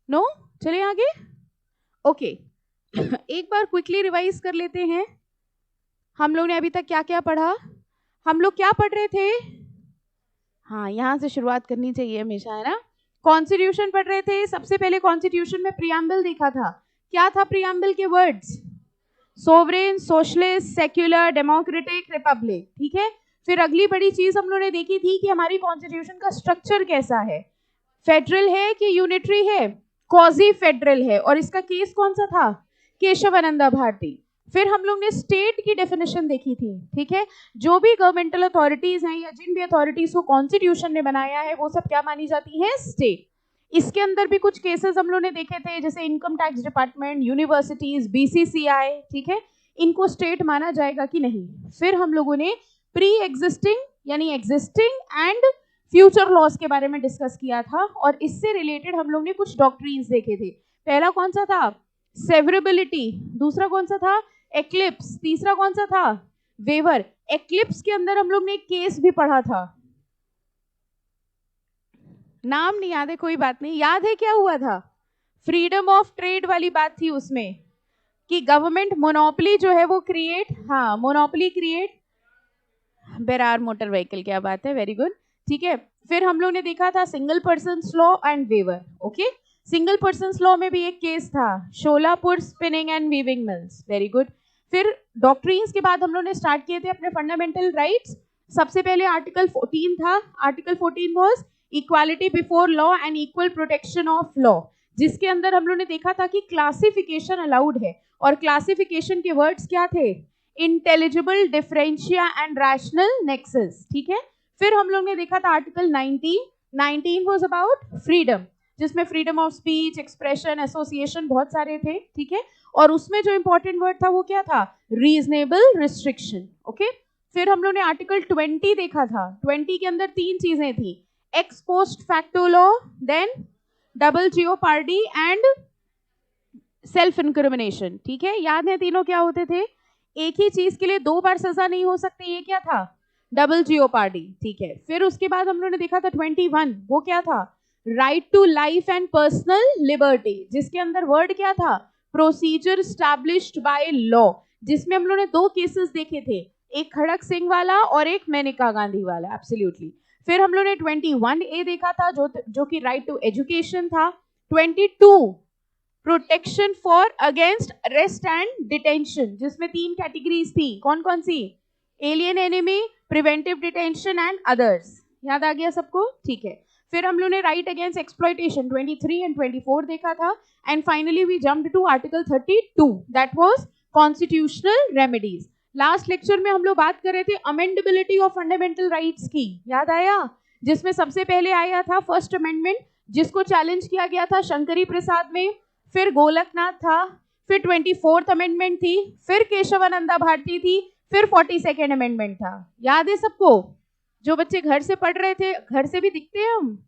No? चलिए आगे। Okay एक बार क्विकली रिवाइज कर लेते हैं। हम लोग ने अभी तक क्या क्या पढ़ा? हम लोग क्या पढ़ रहे थे? हाँ, यहाँ से शुरुआत करनी चाहिए हमेशा, है ना। कॉन्स्टिट्यूशन पढ़ रहे थे। सबसे पहले कॉन्स्टिट्यूशन में प्रियम्बल देखा था। क्या था प्रियम्बल के words? Sovereign, socialist, secular, democratic, Republic. ठीक है। फिर अगली बड़ी चीज हम लोगों ने देखी थी कि हमारी कॉन्स्टिट्यूशन का स्ट्रक्चर कैसा है, फेडरल है कि यूनिटरी है, क्वाजी फेडरल है। और इसका केस कौन सा था? केशवानंदा भारती। फिर हम लोग ने स्टेट की डेफिनेशन देखी थी। ठीक है। जो भी गवर्नमेंटल अथॉरिटीज हैं या जिन भी अथॉरिटीज को कॉन्स्टिट्यूशन ने बनाया है वो सब क्या मानी जाती है? स्टेट। इसके अंदर भी कुछ केसेस हम लोग ने देखे थे, जैसे income tax department, universities, BCCI. ठीक है। इनको स्टेट माना जाएगा कि नहीं। फिर हम लोगों ने प्री एग्जिस्टिंग यानी एग्जिस्टिंग एंड फ्यूचर लॉस के बारे में डिस्कस किया था, और इससे रिलेटेड हम लोग ने कुछ डॉक्ट्रीन्स देखे थे। पहला कौन सा था? सेवरेबिलिटी। दूसरा कौन सा था? एक्लिप्स। तीसरा कौन सा था? वेवर। एक्लिप्स के अंदर हम लोग ने एक केस भी पढ़ा था, नाम नहीं याद है, कोई बात नहीं। याद है क्या हुआ था? फ्रीडम ऑफ ट्रेड वाली बात थी उसमें, कि गवर्नमेंट मोनोपोली जो है वो क्रिएट, हाँ monopoly create Berar motor vehicle. क्या बात है, वेरी गुड। ठीक है। फिर हम लोग ने देखा था single person law and waiver. Okay. Single person law में भी एक केस था, Sholapur spinning and weaving mills. Very good. फिर डॉक्ट्रीन्स के बाद हम लोग ने स्टार्ट किए थे अपने फंडामेंटल राइट्स। सबसे पहले आर्टिकल 14 था। Article 14 was equality before law and equal protection of law, जिसके अंदर हम लोग ने देखा था कि क्लासिफिकेशन अलाउड है। और क्लासिफिकेशन के वर्ड्स क्या थे? Intelligible, differentia and rational nexus. ठीक है। फिर हम लोग ने देखा था आर्टिकल 19 वाज अबाउट फ्रीडम, जिसमें freedom of speech, expression, association बहुत सारे थे। ठीक है। और उसमें जो इंपॉर्टेंट वर्ड था वो क्या था? Reasonable restriction. ओके। फिर हम लोग ने आर्टिकल 20 देखा था। 20 के अंदर तीन चीजें थी, ex post facto law, then double jeopardy and self incrimination. ठीक है। याद है तीनों क्या होते थे? एक ही चीज के लिए दो बार सजा नहीं हो सकती, ये क्या था? Double jeopardy. ठीक है। फिर उसके बाद हम लोगों ने देखा था 21, वो क्या था? Right to life and personal liberty, जिसके अंदर वर्ड क्या था? प्रोसीजर स्टैब्लिश्ड बाय लॉ, जिसमें हम लोगों ने दो केसेस देखे थे, एक खड़क सिंह वाला और एक मेनका गांधी वाला। एब्सोल्युटली। फिर हम लोग ने 21A देखा था, जो कि राइट टू एजुकेशन था। 22 protection for against arrest and detention, जिसमें तीन कैटेगरीज थी। कौन कौन सी? Alien enemy, preventive detention and others. याद आ गया सबको? ठीक है। फिर हम लोगों ने राइट अगेंस्ट एक्सप्लॉइटेशन 23 एंड 24 देखा था। And finally we jumped to article 32, that was constitutional remedies. Last lecture में हम लोग बात कर रहे थे अमेंडेबिलिटी ऑफ फंडामेंटल राइट्स की, याद आया? जिसमें सबसे पहले आया था फर्स्ट अमेंडमेंट, जिसको चैलेंज किया गया था शंकरी प्रसाद में। फिर गोलकनाथ था, फिर 24th अमेंडमेंट थी, फिर केशवानंदा भारती थी, फिर 42nd अमेंडमेंट था। याद है सबको? जो बच्चे घर से पढ़ रहे थे, घर से भी दिखते हैं हम?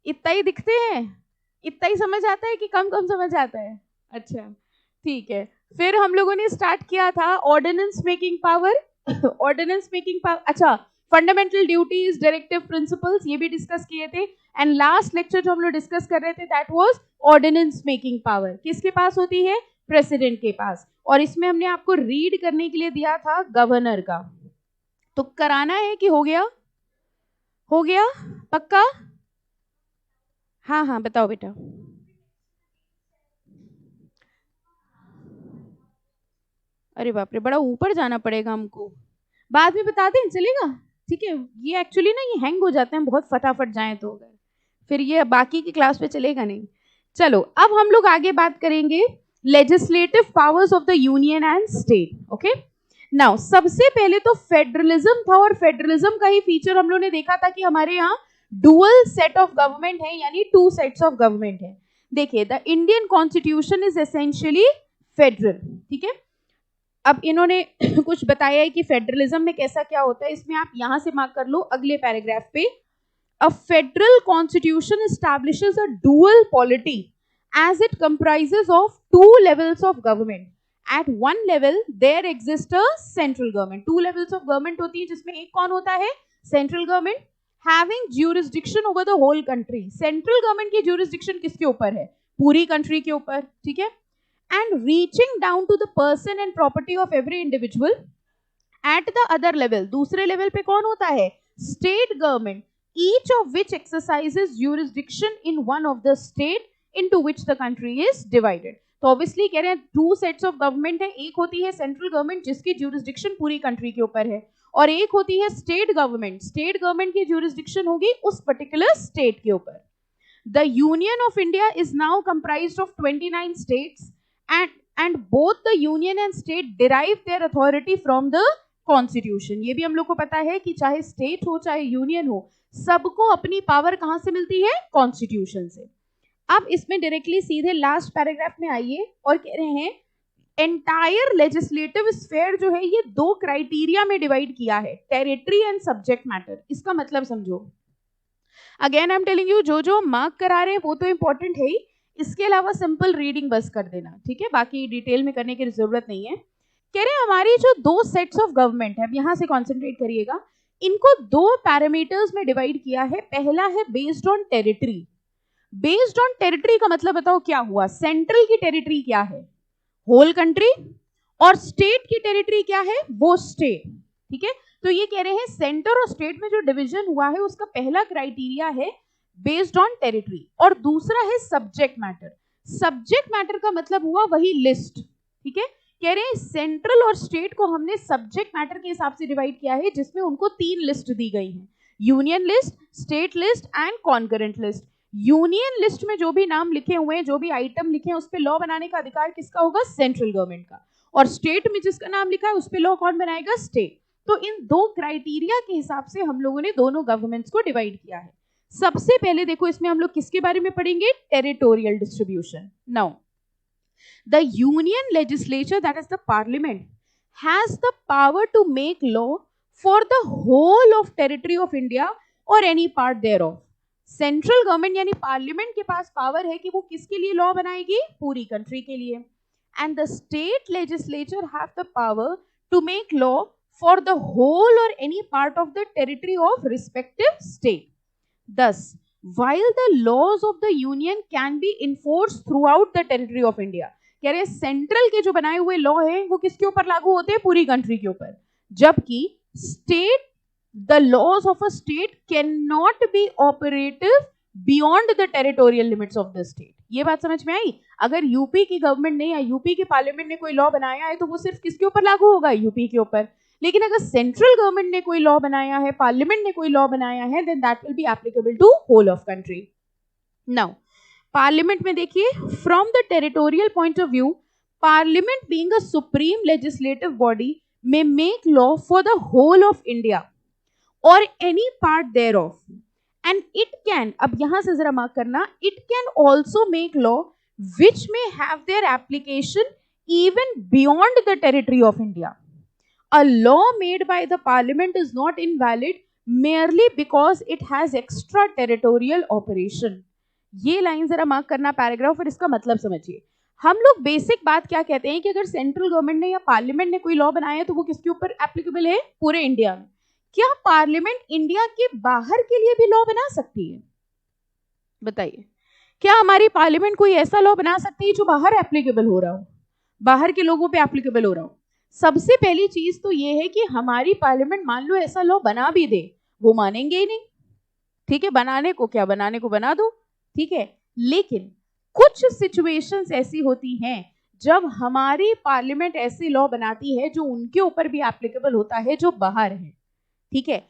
इतना ही दिखते हैं? इतना ही समझ आता है कि कम कम समझ आता है? अच्छा, ठीक है। फिर हम लोगों ने स्टार्ट किया था ordinance making power. Ordinance making power, अच्छा, फंडामेंटल ड्यूटीज, डायरेक्टिव प्रिंसिपल्स, ये भी डिस्कस किए थे। एंड लास्ट लेक्चर जो हम लोग डिस्कस कर रहे थे that was ordinance making power किसके पास होती है? प्रेसिडेंट के पास। और इसमें हमने आपको रीड करने के लिए दिया था गवर्नर का, तो कराना है कि हो गया? हो गया पक्का? हाँ हाँ बताओ बेटा। अरे बाप रे, बड़ा ऊपर जाना पड़ेगा हमको। बाद में बता दें, चलेगा? ठीक है। ये एक्चुअली ना ये हैंग हो जाते हैं बहुत फटाफट जाएं तो, फिर ये बाकी की क्लास पे चलेगा नहीं। चलो अब हम लोग आगे बात करेंगे legislative powers of the union and state. Okay. Now सबसे पहले तो फेडरलिज्म था, और फेडरलिज्म का ही फीचर हम लोग ने देखा था कि हमारे यहाँ डुअल सेट ऑफ गवर्नमेंट है, यानी टू सेट्स ऑफ गवर्नमेंट है। देखिए, the Indian constitution is essentially federal. ठीक है। अब इन्होंने कुछ बताया है कि फेडरलिज्म में कैसा क्या होता है, इसमें आप यहां से मार्क कर लो अगले पैराग्राफ पे। A federal constitution establishes a dual polity as it comprises of two levels of government. At one level there exists a central government. Two levels of government होती है, जिसमें एक कौन होता है? Central government having jurisdiction over the whole country. Central government की jurisdiction किसके ऊपर है? पूरी कंट्री के ऊपर, ठीक है। And reaching down to the person and property of every individual at the other level, दूसरे लेवल पे कौन होता है? State government, each of which exercises jurisdiction in one of the state into which the country is divided. तो obviously कह रहे हैं two sets of government है, एक होती है सेंट्रल गवर्नमेंट जिसकी ज्यूरिसडिक्शन पूरी कंट्री के ऊपर है, और एक होती है स्टेट गवर्नमेंट, स्टेट गवर्नमेंट की ज्यूरिसडिक्शन होगी उस पर्टिकुलर स्टेट के ऊपर। The union of India is now comprised of 29 states and both the union and state derive their authority from the constitution. ये भी हम लोग को पता है कि चाहे स्टेट हो चाहे यूनियन हो, सबको अपनी पावर कहां से मिलती है? कॉन्स्टिट्यूशन से। अब इसमें डायरेक्टली सीधे लास्ट पैराग्राफ में आइए और कह रहे हैं एंटायर लेजिस्लेटिव स्फेयर जो है ये दो क्राइटेरिया में डिवाइड किया है, टेरिटरी एंड सब्जेक्ट मैटर। इसका मतलब समझो, again I am telling you, जो मार्क करा रहे हैं वो तो इंपॉर्टेंट है ही, इसके अलावा सिंपल रीडिंग बस कर देना, ठीक है, बाकी डिटेल में करने की जरूरत नहीं है। कह रहे हैं हमारी जो दो सेट्स ऑफ गवर्नमेंट है, अब यहां से कॉन्सेंट्रेट करिएगा, इनको दो पैरामीटर्स में डिवाइड किया है। पहला है based on territory. Based on territory का मतलब बताओ क्या हुआ? सेंट्रल की टेरिटरी क्या है? होल कंट्री, और स्टेट की टेरिटरी क्या है? वो स्टेट, ठीक है। तो ये कह रहे हैं सेंटर और स्टेट में जो डिवीजन हुआ है उसका पहला क्राइटेरिया है बेस्ड ऑन टेरिटरी, और दूसरा है सब्जेक्ट मैटर। सब्जेक्ट मैटर का मतलब हुआ वही लिस्ट, ठीक है। कह रहे हैं सेंट्रल और स्टेट को हमने सब्जेक्ट मैटर के हिसाब से डिवाइड किया है, जिसमें उनको तीन लिस्ट दी गई हैं, union list, state list and concurrent list. Union list में जो भी नाम लिखे हुए हैं, जो भी आइटम लिखे हैं, उस पर लॉ बनाने का अधिकार किसका होगा? सेंट्रल गवर्नमेंट का। और स्टेट में जिसका नाम लिखा है उस पर लॉ कौन बनाएगा? स्टेट। तो इन दो क्राइटेरिया के हिसाब से हम लोगों ने दोनों गवर्नमेंट्स को डिवाइड किया है। सबसे पहले देखो इसमें हम लोग किसके बारे में पढ़ेंगे? Territorial distribution. Now the union legislature, that is the parliament, has the power to make law for the whole of territory of India or any part thereof. Central government यानी पार्लियामेंट के पास पावर है कि वो किसके लिए law बनाएगी? पूरी कंट्री के लिए। And the state legislature have the power to make law for the whole और any part of the territory of respective state. Thus, while the laws of the union can be enforced throughout the territory of India, कह रहे central के जो बनाए हुए law है वो किसके ऊपर लागू होते हैं? पूरी कंट्री के ऊपर। जबकि state, the laws of a state cannot be operative beyond the territorial limits of the state. ये बात समझ में आई? अगर यूपी की गवर्नमेंट ने या यूपी के पार्लियामेंट ने कोई लॉ बनाया है तो वो सिर्फ किसके ऊपर लागू होगा? यूपी के ऊपर। लेकिन अगर सेंट्रल गवर्नमेंट ने कोई लॉ बनाया है, पार्लियामेंट ने कोई लॉ बनाया है, then that will be applicable to whole of country. Now parliament में देखिए, from the territorial point of view, parliament being a supreme legislative body may make law for the whole of India or any part thereof, and it can, अब यहां से जरा mark करना, it can also make law which may have their application even beyond the territory of India. A law made by the parliament is not invalid merely because it has extraterritorial operation. ये line जरा mark करना paragraph, और इसका मतलब समझिए। हम लोग basic बात क्या कहते हैं कि अगर सेंट्रल गवर्नमेंट ने या पार्लियामेंट ने कोई लॉ बनाया तो वो किसके ऊपर एप्लीकेबल है? पूरे इंडिया में। क्या पार्लियामेंट इंडिया के बाहर के लिए भी लॉ बना सकती है? बताइए, क्या हमारी पार्लियामेंट कोई ऐसा लॉ बना सकती है जो बाहर एप्लीकेबल हो रहा हो, बाहर के लोगों पे एप्लीकेबल हो रहा हो? सबसे पहली चीज तो ये है कि हमारी पार्लियामेंट मान लो ऐसा लॉ बना भी दे, वो मानेंगे ही नहीं, ठीक है। बनाने को क्या, बनाने को बना दो, ठीक है। लेकिन कुछ सिचुएशंस ऐसी होती हैं जब हमारी पार्लियामेंट ऐसी लॉ बनाती है जो उनके ऊपर भी एप्लीकेबल होता है जो बाहर है, ठीक है।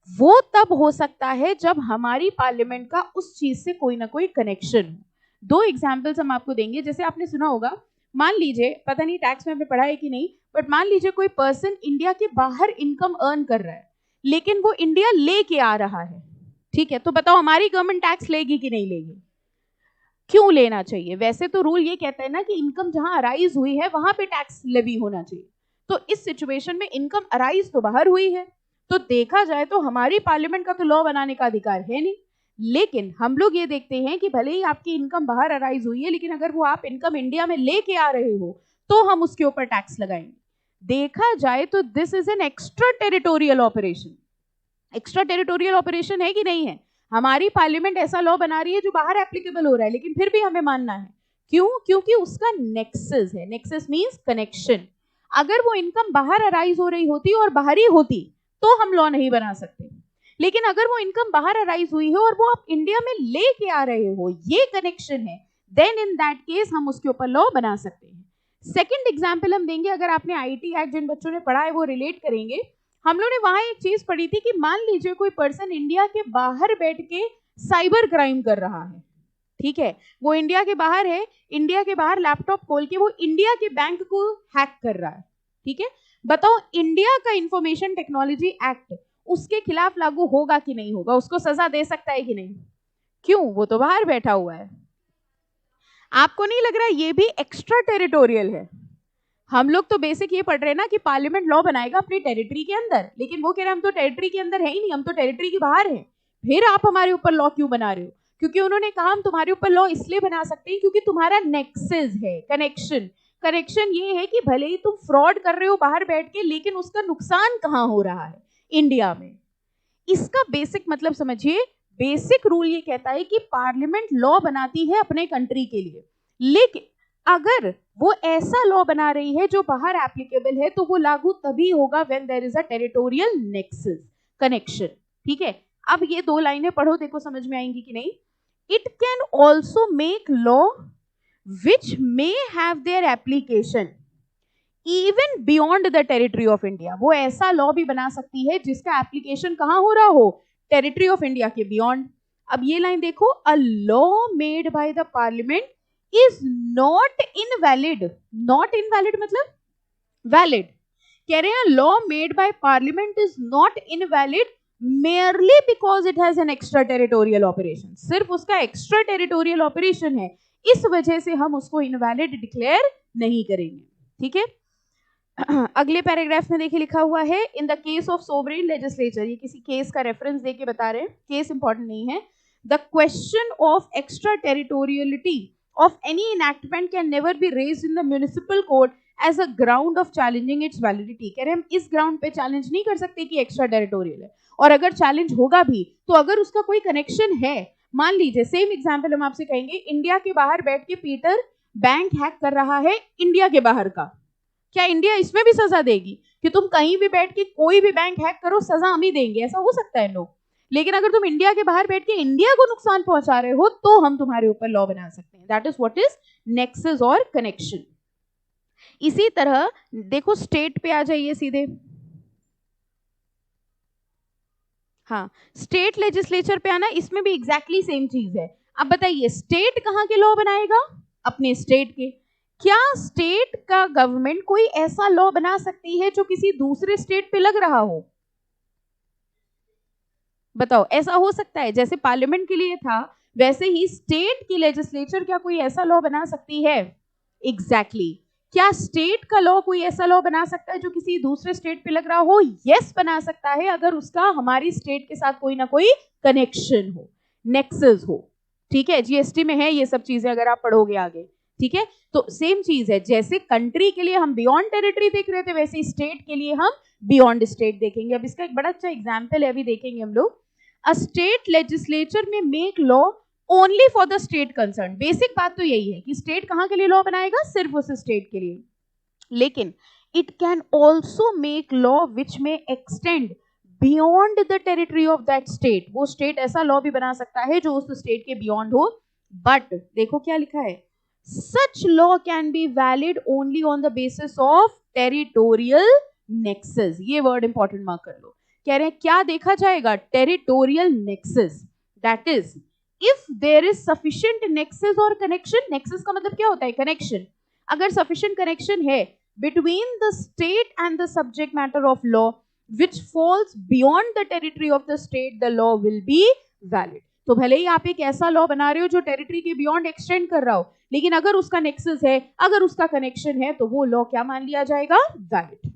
वो तब हो सकता है जब हमारी पार्लियामेंट का उस चीज से कोई ना कोई कनेक्शन हो। दो एग्जाम्पल्स हम आपको देंगे। जैसे आपने सुना होगा, मान लीजिए, पता नहीं टैक्स में आपने पढ़ा है कि नहीं, बट मान लीजिए कोई पर्सन इंडिया के बाहर इनकम अर्न कर रहा है लेकिन वो इंडिया लेके आ रहा है, ठीक है। तो बताओ हमारी गवर्नमेंट टैक्स लेगी कि नहीं लेगी? क्यों लेना चाहिए? वैसे तो रूल ये कहता है ना कि इनकम जहां अराइज हुई है वहां पे टैक्स लेवी होना चाहिए। तो इस सिचुएशन में इनकम अराइज तो बाहर हुई है, तो देखा जाए तो हमारी पार्लियामेंट का तो लॉ बनाने का अधिकार है नहीं। लेकिन हम लोग ये देखते हैं कि भले ही आपकी इनकम बाहर अराइज हुई है, लेकिन अगर वो आप इनकम इंडिया में लेके आ रहे हो तो हम उसके ऊपर टैक्स लगाएंगे। देखा जाए तो this is an extra territorial operation. Extra territorial operation है कि नहीं है? हमारी पार्लियामेंट ऐसा लॉ बना रही है जो बाहर एप्लीकेबल हो रहा है, लेकिन फिर भी हमें मानना है। क्यों? क्योंकि उसका नेक्सस है। Nexus means connection. अगर वो इनकम बाहर अराइज हो रही होती और बाहरी होती तो हम लॉ नहीं बना सकते, लेकिन अगर वो इनकम बाहर अराइज हुई है और वो आप इंडिया में लेके आ रहे हो, ये कनेक्शन है, देन इन दैट केस हम उसके ऊपर लॉ बना सकते हैं। सेकंड एग्जांपल हम देंगे, अगर आपने आईटी एक्ट जिन बच्चों ने पढ़ा है वो रिलेट करेंगे। हम लोग ने वहां एक चीज पढ़ी थी कि मान लीजिए कोई पर्सन इंडिया के बाहर बैठ के साइबर क्राइम कर रहा है, ठीक है, वो इंडिया के बाहर है, इंडिया के बाहर लैपटॉप खोल के वो इंडिया के बैंक को हैक कर रहा है, ठीक है। बताओ इंडिया का इंफॉर्मेशन टेक्नोलॉजी एक्ट उसके खिलाफ लागू होगा कि नहीं होगा? उसको सजा दे सकता है कि नहीं? क्यों? वो तो बाहर बैठा हुआ है। आपको नहीं लग रहा ये भी एक्स्ट्रा टेरिटोरियल है? हम लोग तो बेसिक ये पढ़ रहे हैं ना कि पार्लियामेंट लॉ बनाएगा अपनी टेरिटरी के अंदर, लेकिन वो कह रहे हैं हम तो टेरिटरी के अंदर है ही नहीं, हम तो टेरिटरी के बाहर हैं, फिर आप हमारे ऊपर लॉ क्यों बना रहे हो? क्योंकि उन्होंने कहा हम तुम्हारे ऊपर लॉ इसलिए बना सकते हैं क्योंकि तुम्हारा नेक्सस है, कनेक्शन। कनेक्शन ये है कि भले ही तुम फ्रॉड कर रहे हो बाहर बैठ के, लेकिन उसका नुकसान कहाँ हो रहा है? इंडिया में। इसका बेसिक मतलब समझिए, बेसिक रूल ये कहता है कि पार्लियामेंट लॉ बनाती है अपने कंट्री के लिए, लेकिन अगर वो ऐसा लॉ बना रही है जो बाहर एप्लीकेबल है तो वो लागू तभी होगा when there is a territorial nexus, connection, ठीक है। अब ये दो लाइनें पढ़ो, देखो समझ में आएंगी कि नहीं। It can also make law which may have their application even beyond the territory of India. वो ऐसा लॉ भी बना सकती है जिसका एप्लीकेशन कहां हो रहा हो? टेरिटरी ऑफ इंडिया के बियॉन्ड। अब ये लाइन देखो, a law made by the parliament is not invalid. Not invalid मतलब वैलिड। कह रहे हैं law made by parliament is not invalid merely because it has an extra territorial operation। सिर्फ उसका एक्स्ट्रा टेरिटोरियल ऑपरेशन है, इस वजह से हम उसको इनवैलिड डिक्लेयर नहीं करेंगे, ठीक है। अगले पैराग्राफ में देखिए लिखा हुआ है, in the case of sovereign legislature, ये किसी केस का रेफरेंस देके बता रहे हैं, केस इंपॉर्टेंट नहीं है। The question of extraterritoriality of any enactment can never be raised in the municipal court as a ground of challenging its validity. कह रहे हैं हम इस ग्राउंड पे चैलेंज नहीं कर सकते कि एक्स्ट्रा टेरिटोरियल है, और अगर चैलेंज होगा भी तो अगर उसका कोई कनेक्शन है, मान लीजिए सेम एग्जांपल हम आपसे कहेंगे, इंडिया के बाहर बैठ के पीटर बैंक हैक कर रहा है इंडिया के बाहर का, क्या इंडिया इसमें भी सजा देगी कि तुम कहीं भी बैठ के कोई भी बैंक हैक करो, सजा हम ही देंगे? ऐसा हो सकता है? नो। लेकिन अगर तुम इंडिया के बाहर बैठ के इंडिया को नुकसान पहुंचा रहे हो तो हम तुम्हारे ऊपर लॉ बना सकते हैं। That is what is nexus और कनेक्शन। इसी तरह देखो स्टेट पे आ जाइए सीधे। हाँ, स्टेट लेजिस्लेचर पे आना, इसमें भी एग्जैक्टली सेम चीज है। अब बताइए स्टेट कहाँ के लॉ बनाएगा? अपने स्टेट के। क्या स्टेट का गवर्नमेंट कोई ऐसा लॉ बना सकती है जो किसी दूसरे स्टेट पे लग रहा हो? बताओ, ऐसा हो सकता है? जैसे पार्लियामेंट के लिए था वैसे ही स्टेट की लेजिस्लेचर क्या कोई ऐसा लॉ बना सकती है? एग्जैक्टली। क्या स्टेट का लॉ कोई ऐसा लॉ बना सकता है जो किसी दूसरे स्टेट पे लग रहा हो? यस, बना सकता है, अगर उसका हमारी स्टेट के साथ कोई ना कोई कनेक्शन हो, नेक्सस हो, ठीक है। जीएसटी में है ये सब चीजें, अगर आप पढ़ोगे आगे, ठीक है। तो सेम चीज है, जैसे कंट्री के लिए हम बियॉन्ड टेरिटरी देख रहे थे, वैसे स्टेट के लिए हम बियॉन्ड स्टेट देखेंगे। अब इसका एक बड़ा अच्छा एग्जाम्पल है, अभी देखेंगे हम लोग। अ स्टेट लेजिस्लेचर में make law only for the state concern. Basic बात तो यही है कि स्टेट कहां के लिए लॉ बनाएगा? सिर्फ उस स्टेट के लिए। लेकिन it can also make law which may extend beyond the territory of that state. वो स्टेट ऐसा लॉ भी बना सकता है जो उस स्टेट के बियॉन्ड हो, बट देखो क्या लिखा है, such law can be valid only on the basis of territorial nexus. ये वर्ड इंपॉर्टेंट मार्क कर लो। कह रहे हैं क्या देखा जाएगा? Territorial nexus. That is if there is sufficient nexus और कनेक्शन। नेक्सस का मतलब क्या होता है? कनेक्शन। अगर सफिशिएंट कनेक्शन है between the state and the subject matter of law which falls beyond the territory of the state, the law will be valid। तो भले ही आप एक ऐसा लॉ बना रहे हो जो टेरिटरी के बियॉन्ड एक्सटेंड कर रहा हो, लेकिन अगर उसका नेक्सस है, अगर उसका कनेक्शन है, तो वो लॉ क्या मान लिया जाएगा? वैलिड।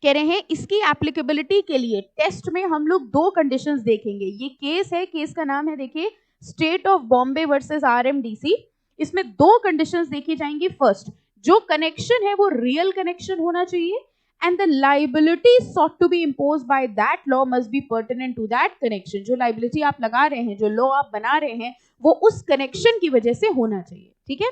कह रहे हैं इसकी एप्लीकेबिलिटी के लिए टेस्ट में हम लोग दो कंडीशंस देखेंगे। ये केस है, केस का नाम है देखिए स्टेट ऑफ बॉम्बे वर्सेस आरएमडीसी। इसमें दो कंडीशंस देखी जाएंगी। फर्स्ट, जो कनेक्शन है वो रियल कनेक्शन होना चाहिए, and the liability sought to be imposed by that law must be pertinent to that connection. जो liability आप लगा रहे हैं, जो law आप बना रहे हैं, वो उस connection की वजह से होना चाहिए. ठीक है.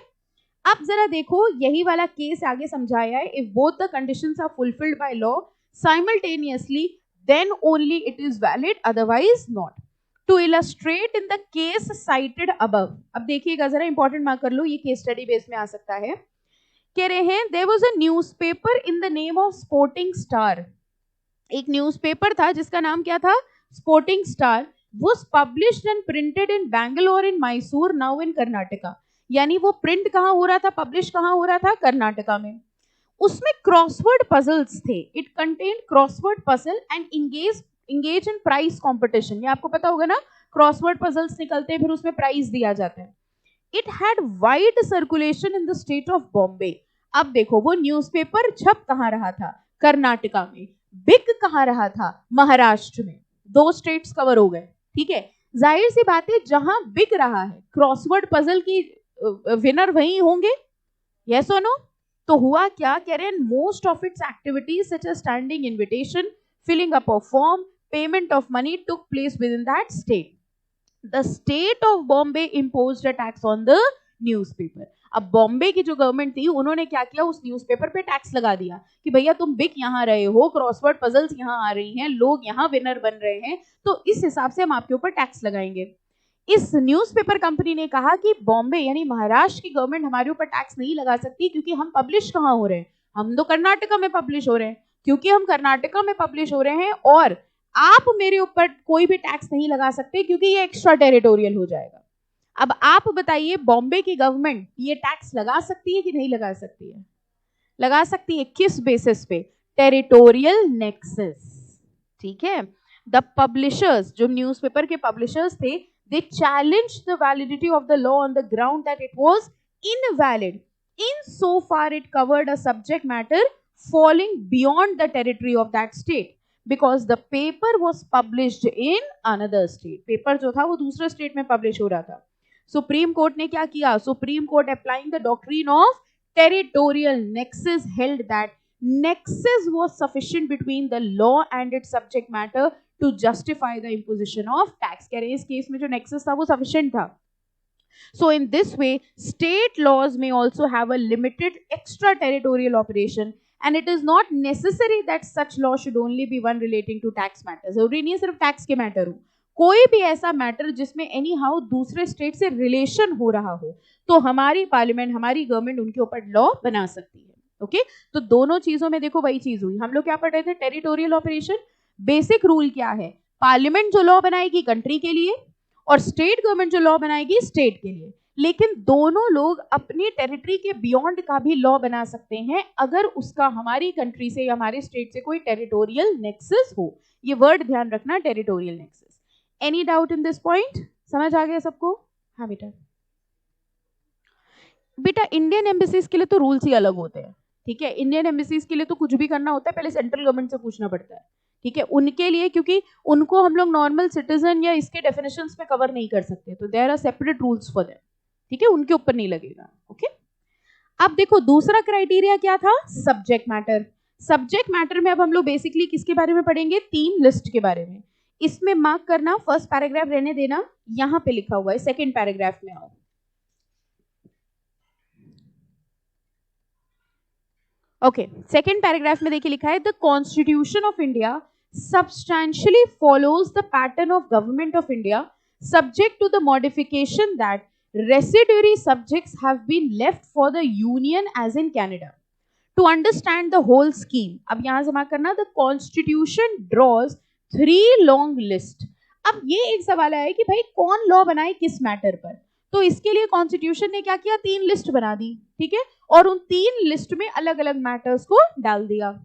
अब जरा देखो, यही वाला केस आगे समझाया है. If both the conditions are fulfilled by law simultaneously, then only it is valid, otherwise not. To illustrate in the case cited above. अब देखिएगा जरा, इंपॉर्टेंट मार्क कर लो, ये केस स्टडी बेस में आ सकता है. कह रहे हैं there was a newspaper in the name of Sporting Star. एक न्यूज़पेपर था जिसका नाम क्या था? Sporting Star. Was published and printed in Bangalore in Mysore, now in Karnataka. यानी वो प्रिंट कहाँ हो रहा था, पब्लिश कहाँ हो रहा था? कर्नाटका में. उसमें क्रॉसवर्ड पजल्स थे. It contained crossword puzzle and engage in prize competition. ये आपको पता होगा ना, क्रॉसवर्ड पजल्स निकलते हैं, फिर उसमें प्राइज दिया जाता है. It had wide circulation in the state of Bombay. अब देखो, वो न्यूज़पेपर छप कहाँ रहा था? कर्नाटका में. बिक कहाँ रहा था? महाराष्ट्र में. 2 स्टेट्स कवर हो गए. ठीक है. जाहिर सी बात है, जहां बिक रहा है क्रॉसवर्ड पजल की विनर वही होंगे. यस और नो? तो हुआ क्या? कह रहे हैं most of its activities such as standing invitation, filling up a form, payment of money took place within that state. The state of Bombay imposed a tax on the newspaper. अब बॉम्बे की जो government थी, उन्होंने क्या किया? उस newspaper पे tax लगा दिया कि भैया तुम बिक यहाँ रहे हो, क्रॉसवर्ड पजल्स यहाँ आ रही हैं, लोग यहाँ विनर बन रहे हैं, तो इस हिसाब से हम आपके ऊपर टैक्स लगाएंगे. इस न्यूज़पेपर कंपनी ने कहा कि बॉम्बे यानी महाराष्ट्र की गवर्नमेंट हमारे ऊपर टैक्स नहीं लगा सकती, क्योंकि हम पब्लिश कहाँ हो रहे हैं? हम तो कर्नाटका में पब्लिश हो रहे हैं. क्योंकि हम कर्नाटका में पब्लिश हो रहे हैं और आप मेरे ऊपर कोई भी टैक्स नहीं लगा सकते, क्योंकि ये एक्स्ट्रा टेरिटोरियल हो जाएगा. अब आप बताइए, बॉम्बे की गवर्नमेंट ये टैक्स लगा सकती है कि नहीं लगा सकती है? लगा सकती है. किस बेसिस पे? Territorial nexus. ठीक है. द पब्लिशर्स, जो न्यूज़पेपर के पब्लिशर्स थे, they challenged the validity of the law on the ground that it was invalid in so far it covered a subject matter falling beyond the territory of that state, because the paper was published in another state. Paper जो था वो दूसरे state में publish हो रहा था. Supreme court ने क्या किया? Supreme court applying the doctrine of territorial nexus held that nexus was sufficient between the law and its subject matter to justify the imposition of tax. कह रहे हैं इस केस में जो nexus था वो sufficient था. So in this way, state laws may also have a limited extraterritorial operation, and it is not necessary that such law should only be one relating to tax matters. जरूरी नहीं है सिर्फ tax के matter हो. कोई भी ऐसा matter जिसमें एनी हाउ दूसरे स्टेट से रिलेशन हो रहा हो, तो हमारी पार्लियामेंट, हमारी गवर्नमेंट उनके ऊपर लॉ बना सकती है. ओके. तो दोनों चीजों में देखो वही चीज हुई. हम लोग क्या पढ़ रहे थे? Territorial operation. बेसिक रूल क्या है? पार्लियामेंट जो लॉ बनाएगी कंट्री के लिए और स्टेट गवर्नमेंट जो लॉ बनाएगी स्टेट के लिए. लेकिन दोनों लोग अपनी टेरिटरी के बियॉन्ड का भी लॉ बना सकते हैं, अगर उसका हमारी कंट्री से या हमारे स्टेट से कोई टेरिटोरियल नेक्सस हो. ये वर्ड ध्यान रखना, territorial nexus. Any doubt in this point? समझ आ गया सबको? हाँ बेटा. बेटा इंडियन एम्बेसीज के लिए तो रूल्स ही अलग होते हैं. ठीक है. इंडियन एम्बेसीज के लिए तो कुछ भी करना होता है पहले सेंट्रल गवर्नमेंट से पूछना पड़ता है. ठीक है. उनके लिए, क्योंकि उनको हम लोग नॉर्मल सिटीजन या इसके डेफिनेशंस में कवर नहीं कर सकते, तो there are separate rules for them. ठीक है. उनके ऊपर नहीं लगेगा. ओके. अब देखो दूसरा क्राइटेरिया क्या था? Subject matter. सब्जेक्ट मैटर में अब हम लोग बेसिकली किसके बारे में पढ़ेंगे? 3 लिस्ट के बारे में. इसमें मार्क करना, फर्स्ट पैराग्राफ रहने देना, यहां पे लिखा हुआ है. सेकेंड पैराग्राफ में आओ. ओके. सेकेंड पैराग्राफ में देखिए लिखा है, the constitution of India substantially follows the pattern of government of India, subject to the modification that residuary subjects have been left for the union as in Canada. To understand the whole scheme, अब यहां से mark करना, the constitution draws 3 long list. अब ये एक सवाल है कि भाई कौन लॉ बनाए किस मैटर पर, तो इसके लिए कॉन्स्टिट्यूशन ने क्या किया? 3 लिस्ट बना दी. ठीक है. और उन 3 लिस्ट में अलग अलग मैटर्स को डाल दिया.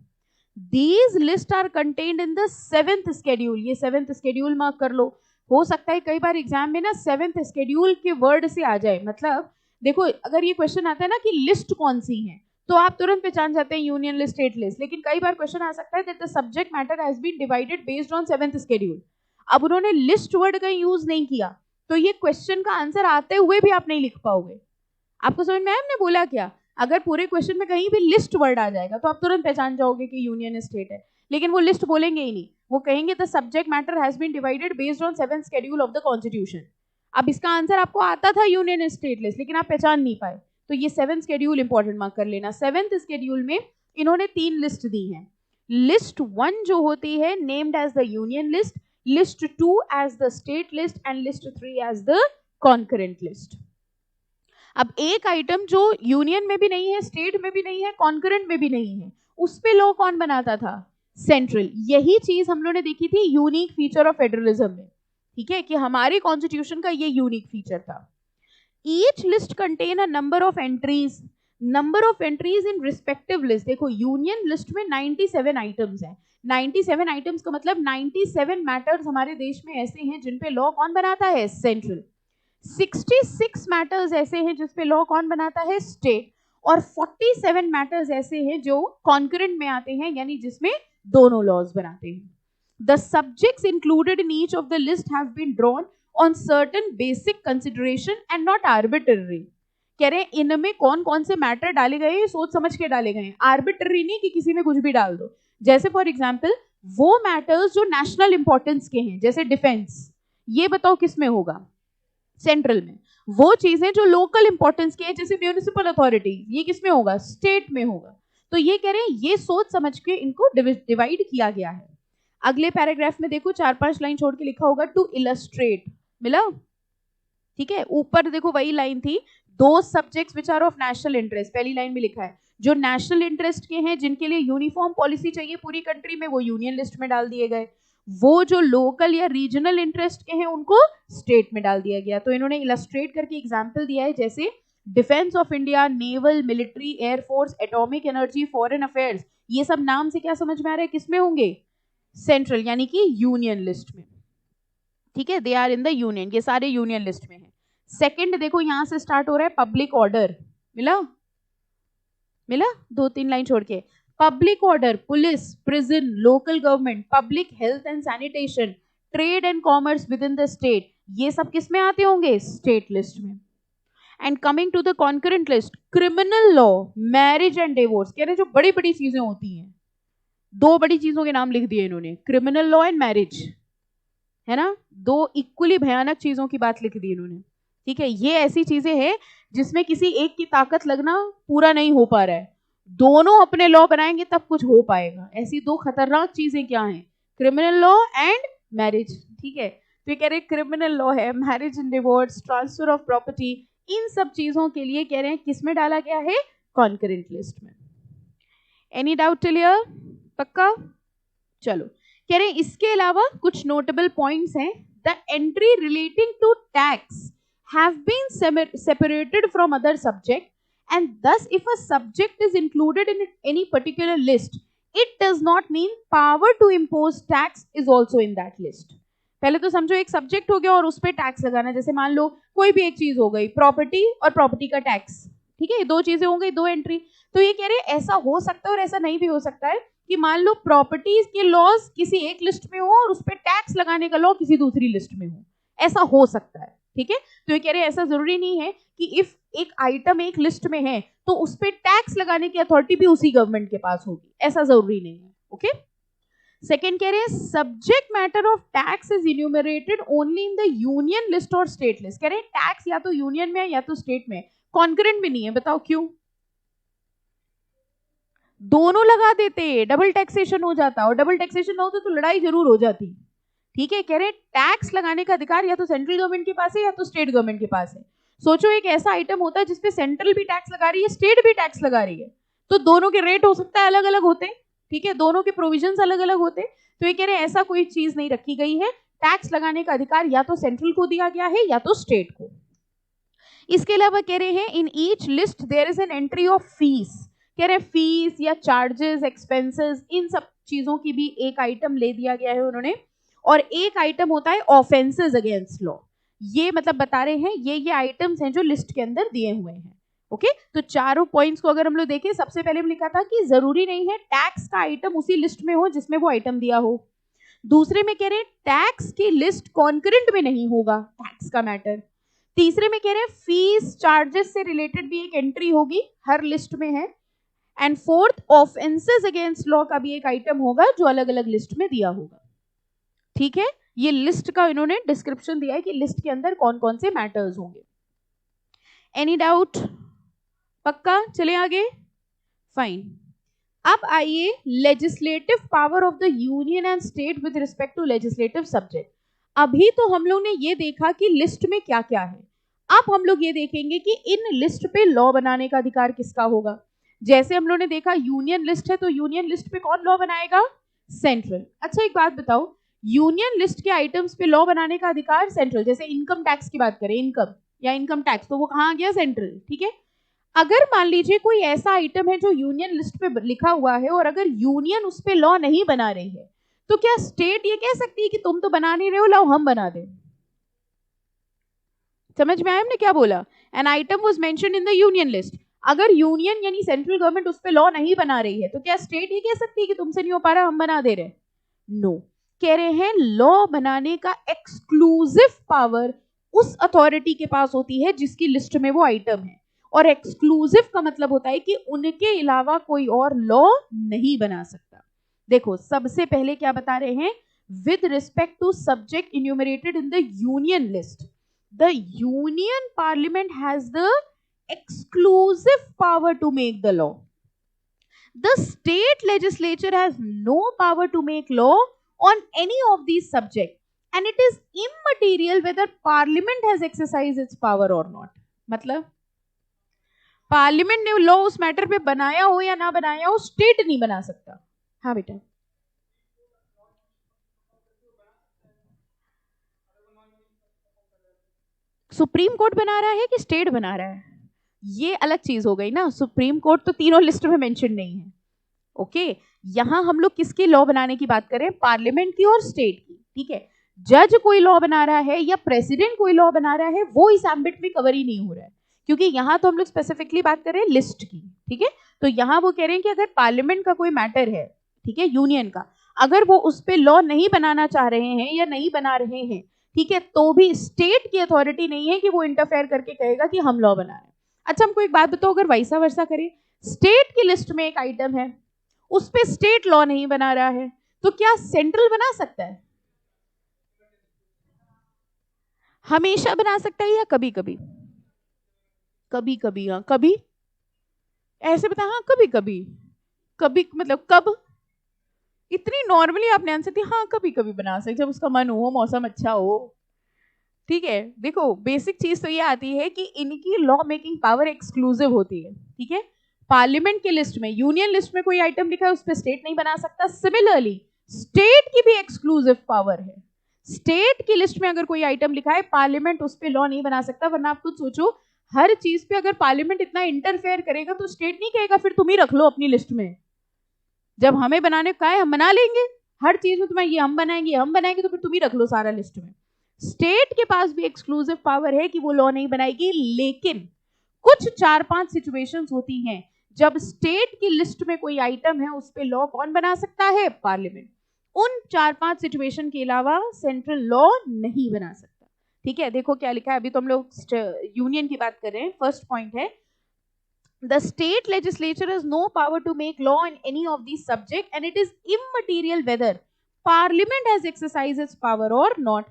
These lists are contained in the 7th schedule. ये 7th schedule मार्क कर लो. हो सकता है कई बार एग्जाम में ना 7th schedule के वर्ड से आ जाए. मतलब देखो अगर ये क्वेश्चन आता है ना कि लिस्ट कौन सी है, तो आप तुरंत पहचान जाते हैं यूनियन लिस्ट, स्टेट लिस्ट. लेकिन कई बार क्वेश्चन आ सकता है that the subject matter has been divided based on 7th schedule. अब उन्होंने लिस्ट वर्ड का यूज नहीं किया, तो ये क्वेश्चन का आंसर आते हुए भी आप नहीं लिख पाओगे. आपको समझ में आया हमने बोला क्या? अगर पूरे क्वेश्चन में कहीं भी लिस्ट वर्ड आ जाएगा तो आप तुरंत पहचान जाओगे कि यूनियन स्टेट है, लेकिन वो लिस्ट बोलेंगे ही नहीं, वो कहेंगे the subject matter has been divided based on 7th schedule of the constitution. अब इसका आंसर आपको आता था यूनियन स्टेट लिस्ट, लेकिन आप पहचान नहीं पाए, तो ये 7th शेड्यूल इंपॉर्टेंट मार्क कर लेना। 7th शेड्यूल में इन्होंने 3 लिस्ट दी हैं। लिस्ट 1 जो होती है named as the union list, list 2 as the state list and list 3 as the concurrent list. अब एक आइटम जो यूनियन में भी नहीं है, स्टेट में भी नहीं है, कॉन्करेंट में भी नहीं है, उस पे लॉ कौन बनाता था? सेंट्रल। यही चीज हम लोगों ने देखी थी यूनिक फीचर ऑफ फेडरलिज्म में, ठीक है, कि हमारे कॉन्स्टिट्यूशन का ये यूनिक फीचर था। Each list contain a number of entries, number of entries in respective list. देखो यूनियन लिस्ट में 97 आइटम्स हैं। 97 आइटम्स का मतलब 97 मैटर्स हमारे देश में ऐसे हैं जिन पे लॉ कौन बनाता है? सेंट्रल। 66 मैटर्स ऐसे हैं जिस पे लॉ कौन बनाता है? स्टेट। और 47 मैटर्स ऐसे हैं जो कॉन्करेंट में आते हैं, यानी जिसमें दोनों लॉज बनाते हैं। The subjects included in each of the list have been drawn on certain basic consideration and not arbitrary। कह रहे हैं इनमें कौन कौन से मैटर डाले गए हैं, सोच समझ के डाले गए हैं, आर्बिट्ररी नहीं कि किसी में कुछ भी डाल दो। जैसे फॉर एग्जांपल वो मैटर्स जो नेशनल इंपॉर्टेंस के हैं, जैसे डिफेंस, ये बताओ किस में होगा? सेंट्रल में। वो चीजें जो लोकल इंपॉर्टेंस की है, जैसे म्यूनिसिपल अथॉरिटी, ये किस में होगा? स्टेट में होगा। तो ये कह रहे हैं ये सोच समझ के इनको डिवाइड किया गया है। अगले पैराग्राफ में देखो 4-5 लाइन छोड़ के लिखा होगा टू इलस्ट्रेट, मिला? ठीक है, ऊपर देखो वही लाइन थी, दो subjects which are of national interest, पहली लाइन में लिखा है जो नेशनल इंटरेस्ट के हैं, जिनके लिए यूनिफॉर्म पॉलिसी चाहिए पूरी कंट्री में, वो यूनियन लिस्ट में डाल दिए गए। वो जो लोकल या रीजनल इंटरेस्ट के हैं उनको स्टेट में डाल दिया गया। तो इन्होंने इलस्ट्रेट करके एग्जाम्पल दिया है, जैसे defence of India, naval, military, air force, atomic energy, foreign affairs, ये सब नाम से क्या समझ में आ रहा है किसमें होंगे? सेंट्रल, यानी कि यूनियन लिस्ट में। ठीक है, they are in the union, ये सारे यूनियन लिस्ट में हैं। सेकंड देखो यहां से स्टार्ट हो रहा है पब्लिक ऑर्डर, मिला? 2-3 लाइन छोड़ के, public order, police, prison, local government, public health and sanitation, trade and commerce within the state, ये सब किस में आते होंगे? स्टेट लिस्ट में। And coming to the concurrent list, criminal law, marriage and divorce, कह रहे जो बड़ी बड़ी चीजें होती हैं, 2 बड़ी चीजों के नाम लिख दिए इन्होंने, क्रिमिनल लॉ एंड मैरिज, है ना, 2 इक्वली भयानक चीजों की बात लिख दी इन्होंने। ठीक है, ये ऐसी चीजें हैं जिसमें किसी एक की ताकत लगना पूरा नहीं हो पा रहा है, दोनों अपने लॉ बनाएंगे तब कुछ हो पाएगा। ऐसी 2 खतरनाक चीजें क्या हैं? Criminal law and marriage. ठीक है, तो ये कह रहे क्रिमिनल लॉ है, marriage and divorce, transfer of property, इन सब चीजों के लिए कह रहे हैं किस में डाला गया है? कॉन्करेंट लिस्ट में। Any doubt till here? पक्का? चलो, कह रहे हैं इसके अलावा कुछ नोटेबल पॉइंट्स हैं। The entry relating to tax have been separated from other subject, and thus if a subject is included in any particular list, it does not mean power to impose tax is also in that list। पहले तो समझो एक subject हो गया और उस पर tax लगाना, जैसे मान लो कोई भी एक चीज हो गई, प्रॉपर्टी और प्रॉपर्टी का टैक्स, ठीक है, 2 चीजें हो गई, 2 एंट्री। तो ये कह रहे ऐसा हो सकता है और ऐसा नहीं भी हो सकता है कि मान लो प्रॉपर्टीज के लॉज किसी एक लिस्ट में हो और उस पर टैक्स लगाने का लॉ किसी दूसरी लिस्ट में हो, ऐसा हो सकता है। ठीक है, तो ये कह रहे हैं ऐसा जरूरी नहीं है कि इफ एक आइटम एक लिस्ट में है तो उस पे टैक्स लगाने की अथॉरिटी भी उसी गवर्नमेंट के पास होगी, ऐसा जरूरी नहीं है। ओके, सेकंड कह रहे हैं subject matter of tax is enumerated only in the union list और स्टेट लिस्ट। कह रहे हैं टैक्स या तो यूनियन में है या तो स्टेट में, कॉन्करेंट में नहीं है। बताओ क्यों? दोनों लगा देते, डबल टैक्सेशन हो जाता, और डबल टैक्सेशन ना होता तो लड़ाई जरूर हो जाती। ठीक है, कह रहे टैक्स लगाने का अधिकार या तो सेंट्रल गवर्नमेंट के पास है या तो स्टेट गवर्नमेंट के पास है। सोचो एक ऐसा आइटम होता है जिसपे सेंट्रल भी टैक्स लगा रही है, स्टेट भी टैक्स लगा रही है, तो दोनों के रेट हो सकता है अलग अलग होते। ठीक है, दोनों के प्रोविजंस अलग अलग होते। तो ये कह रहे हैं ऐसा कोई चीज नहीं रखी गई है, टैक्स लगाने का अधिकार या तो सेंट्रल को दिया गया है या तो स्टेट को। इसके अलावा कह रहे हैं in each list there is an entry of fees. कह रहे हैं फीस या चार्जेस, एक्सपेंसेस, इन सब चीजों की भी एक आइटम ले दिया गया है उन्होंने। और एक आइटम होता है ऑफेंसेस अगेंस्ट लॉ। ये मतलब बता रहे हैं ये आइटम्स हैं जो लिस्ट के अंदर दिए हुए हैं। ओके, तो चारों पॉइंट्स को अगर हम लोग देखें, सबसे पहले हमने लिखा था कि जरूरी नहीं है टैक्स का आइटम उसी लिस्ट में हो जिसमें वो आइटम दिया हो। दूसरे में कह रहे हैं टैक्स की लिस्ट कॉन्करेंट में नहीं होगा टैक्स का मैटर। तीसरे में कह रहे हैं फीस चार्जेस से रिलेटेड भी एक एंट्री होगी, हर लिस्ट में है। And fourth, offences against law का भी एक आइटम होगा जो अलग अलग लिस्ट में दिया होगा। ठीक है, ये लिस्ट का इन्होंने डिस्क्रिप्शन दिया है कि लिस्ट के अंदर कौन कौन से मैटर्स होंगे। Any doubt? पक्का? चले आगे। फाइन। अब आइए legislative power of the union and state with respect to legislative subject. अभी तो हम लोग ने ये देखा कि लिस्ट में क्या क्या है, अब हम लोग ये देखेंगे कि इन लिस्ट पे लॉ बनाने का अधिकार किसका होगा। जैसे हम लोग ने देखा यूनियन लिस्ट है, तो यूनियन लिस्ट पे कौन लॉ बनाएगा? सेंट्रल। अच्छा एक बात बताओ, यूनियन लिस्ट के आइटम्स पे लॉ बनाने का अधिकार सेंट्रल, जैसे इनकम टैक्स की बात करें, इनकम या इनकम टैक्स, तो वो कहाँ आ गया? सेंट्रल। ठीक है, अगर मान लीजिए कोई ऐसा आइटम है जो यूनियन लिस्ट पे लिखा हुआ है और अगर यूनियन उस पे लॉ नहीं बना रही है, तो क्या स्टेट ये कह सकती है कि तुम तो बना नहीं रहे हो, लाओ हम बना दें? समझ में आया हमने क्या बोला? An item was mentioned in the union list, अगर यूनियन यानी सेंट्रल गवर्नमेंट उस पे लॉ नहीं बना रही है, तो क्या स्टेट ये कह सकती है कि तुमसे नहीं हो पा रहा, हम बना दे रहे? नो, कह रहे हैं लॉ बनाने का एक्सक्लूसिव पावर उस अथॉरिटी के पास होती है जिसकी लिस्ट में वो आइटम है, और एक्सक्लूसिव का मतलब होता है कि उनके अलावा कोई और लॉ नहीं बना सकता। देखो सबसे पहले क्या बता रहे हैं, with respect to subject enumerated in the union list, the union parliament has the exclusive power to make the law. The state legislature has no power to make law on any of these subjects, and it is immaterial whether parliament has exercised its power or not. मतलब parliament ने law उस matter पे बनाया हो या ना बनाया हो, स्टेट नहीं बना सकता। हाँ बेटा, सुप्रीम कोर्ट बना रहा है कि स्टेट बना रहा है, ये अलग चीज हो गई ना। सुप्रीम कोर्ट तो तीनों लिस्ट में मेंशन नहीं है। ओके, यहां हम लोग किसकी लॉ बनाने की बात करें? पार्लियामेंट की और स्टेट की। ठीक है, जज कोई लॉ बना रहा है या प्रेसिडेंट कोई लॉ बना रहा है, वो इस एम्बिट में कवर ही नहीं हो रहा है, क्योंकि यहां तो हम लोग स्पेसिफिकली बात कर रहे हैं लिस्ट की। ठीक है, तो यहां वो कह रहे हैं कि अगर पार्लियामेंट का कोई मैटर है, ठीक है, यूनियन का, अगर वो उस पर लॉ नहीं बनाना चाह रहे हैं या नहीं बना रहे हैं, ठीक है, तो भी स्टेट की अथॉरिटी नहीं है कि वो इंटरफेयर करके कहेगा कि हम लॉ बना रहे हैं। अच्छा हमको एक बात बताओ, अगर वैसा वर्षा करें, स्टेट की लिस्ट में एक आइटम है, उस पे स्टेट लॉ नहीं बना रहा है, तो क्या सेंट्रल बना सकता है? हमेशा बना सकता है या कभी कभी? कभी कभी, हाँ कभी, ऐसे बता, हाँ कभी कभी। कभी मतलब कब? इतनी नॉर्मली आपने आंसर दिया, हाँ कभी कभी बना सकते, जब उसका मन हो, मौसम अच्छा हो। ठीक है, देखो बेसिक चीज तो ये आती है कि इनकी लॉ मेकिंग पावर एक्सक्लूसिव होती है। ठीक है, पार्लियामेंट की लिस्ट में, यूनियन लिस्ट में कोई आइटम लिखा है, उस पर स्टेट नहीं बना सकता। सिमिलरली स्टेट की भी एक्सक्लूसिव पावर है, स्टेट की लिस्ट में अगर कोई आइटम लिखा है, पार्लियामेंट उस पर लॉ नहीं बना सकता। वरना आप खुद सोचो, हर चीज पे अगर पार्लियामेंट इतना इंटरफेयर करेगा तो स्टेट नहीं कहेगा फिर तुम ही रख लो अपनी लिस्ट में, जब हमें बनाने का है हम बना लेंगे, हर चीज में तुम्हें ये हम बनाएंगे तो फिर तुम ही रख लो सारा लिस्ट में। स्टेट के पास भी एक्सक्लूसिव पावर है कि वो लॉ नहीं बनाएगी, लेकिन कुछ 4-5 सिचुएशंस होती हैं जब स्टेट की लिस्ट में कोई आइटम है, उस पे लॉ कौन बना सकता है? पार्लियामेंट। उन 4-5 सिचुएशन के अलावा सेंट्रल लॉ नहीं बना सकता। ठीक है, देखो क्या लिखा है, अभी तो हम लोग यूनियन की बात कर रहे हैं। फर्स्ट पॉइंट है, the state legislature has no power to make law in any of these subjects, and it is immaterial whether parliament has exercised its power or not.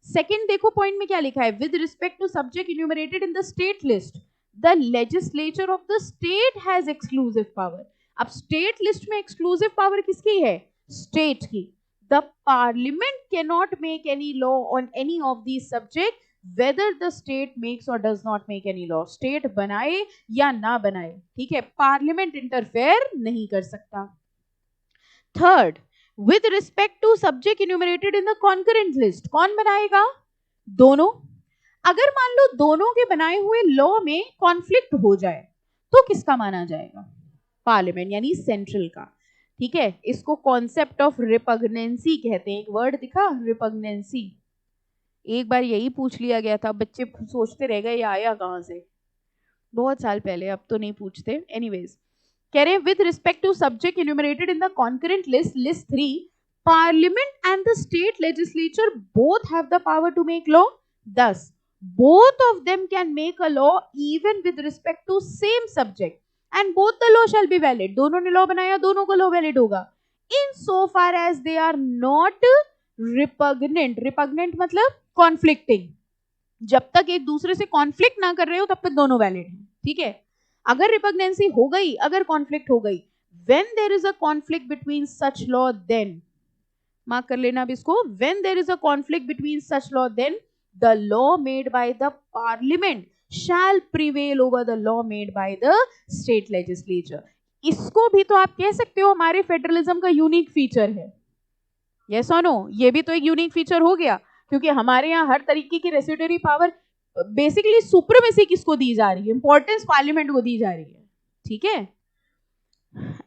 Second, देखो पॉइंट में क्या लिखा है, with respect to subject enumerated in the state list, the legislature of the state has exclusive power. अब state list में exclusive power किसकी है? State की. The parliament cannot make any law on any of these subjects whether the state makes or does not make any law. State बनाए या ना बनाए, ठीक है, पार्लियामेंट इंटरफेयर नहीं कर सकता। Third, with respect to subject enumerated in the concurrent list, कौन बनाएगा? दोनों। अगर मान लो दोनों के बनाए हुए लॉ में कॉन्फ्लिक्ट हो जाए तो किसका माना जाएगा? पार्लियामेंट यानी सेंट्रल का। ठीक है, इसको कॉन्सेप्ट ऑफ रिपग्नेंसी कहते हैं। एक वर्ड दिखा, रिपग्नेंसी, एक बार यही पूछ लिया गया था, बच्चे सोचते रह गए ये आया कहां से, बहुत साल पहले, अब तो नहीं पूछते। एनीवेज, कह रहे हैं with respect to subject enumerated in the concurrent list, list 3, parliament and the state legislature both have the power to make law. Thus, both of them can make a law even with respect to same subject and both the law shall be valid. दोनों ने law बनाया, दोनों का law valid होगा in so far as they are not repugnant. repugnant मतलब conflicting. जब तक एक दूसरे से कॉन्फ्लिक्ट ना कर रहे हो तब तक दोनों वैलिड हैं. ठीक है. अगर रिपग्नेंसी हो गई, अगर कॉन्फ्लिक्ट हो गई, when there is a conflict between such law, then mark कर लेना अब इसको, when there is a conflict between such law, then the law made by the parliament shall prevail over the law made by the state legislature. इसको भी तो आप कह सकते हो हमारे फेडरलिज्म का यूनिक फीचर है. यस और नो? ये भी तो एक यूनिक फीचर हो गया, क्योंकि हमारे यहाँ हर तरीके की रेसिडेटरी पावर, बेसिकली सुप्रीमेसी किसको दी जा रही है? इंपॉर्टेंस पार्लियामेंट को दी जा रही है. ठीक है.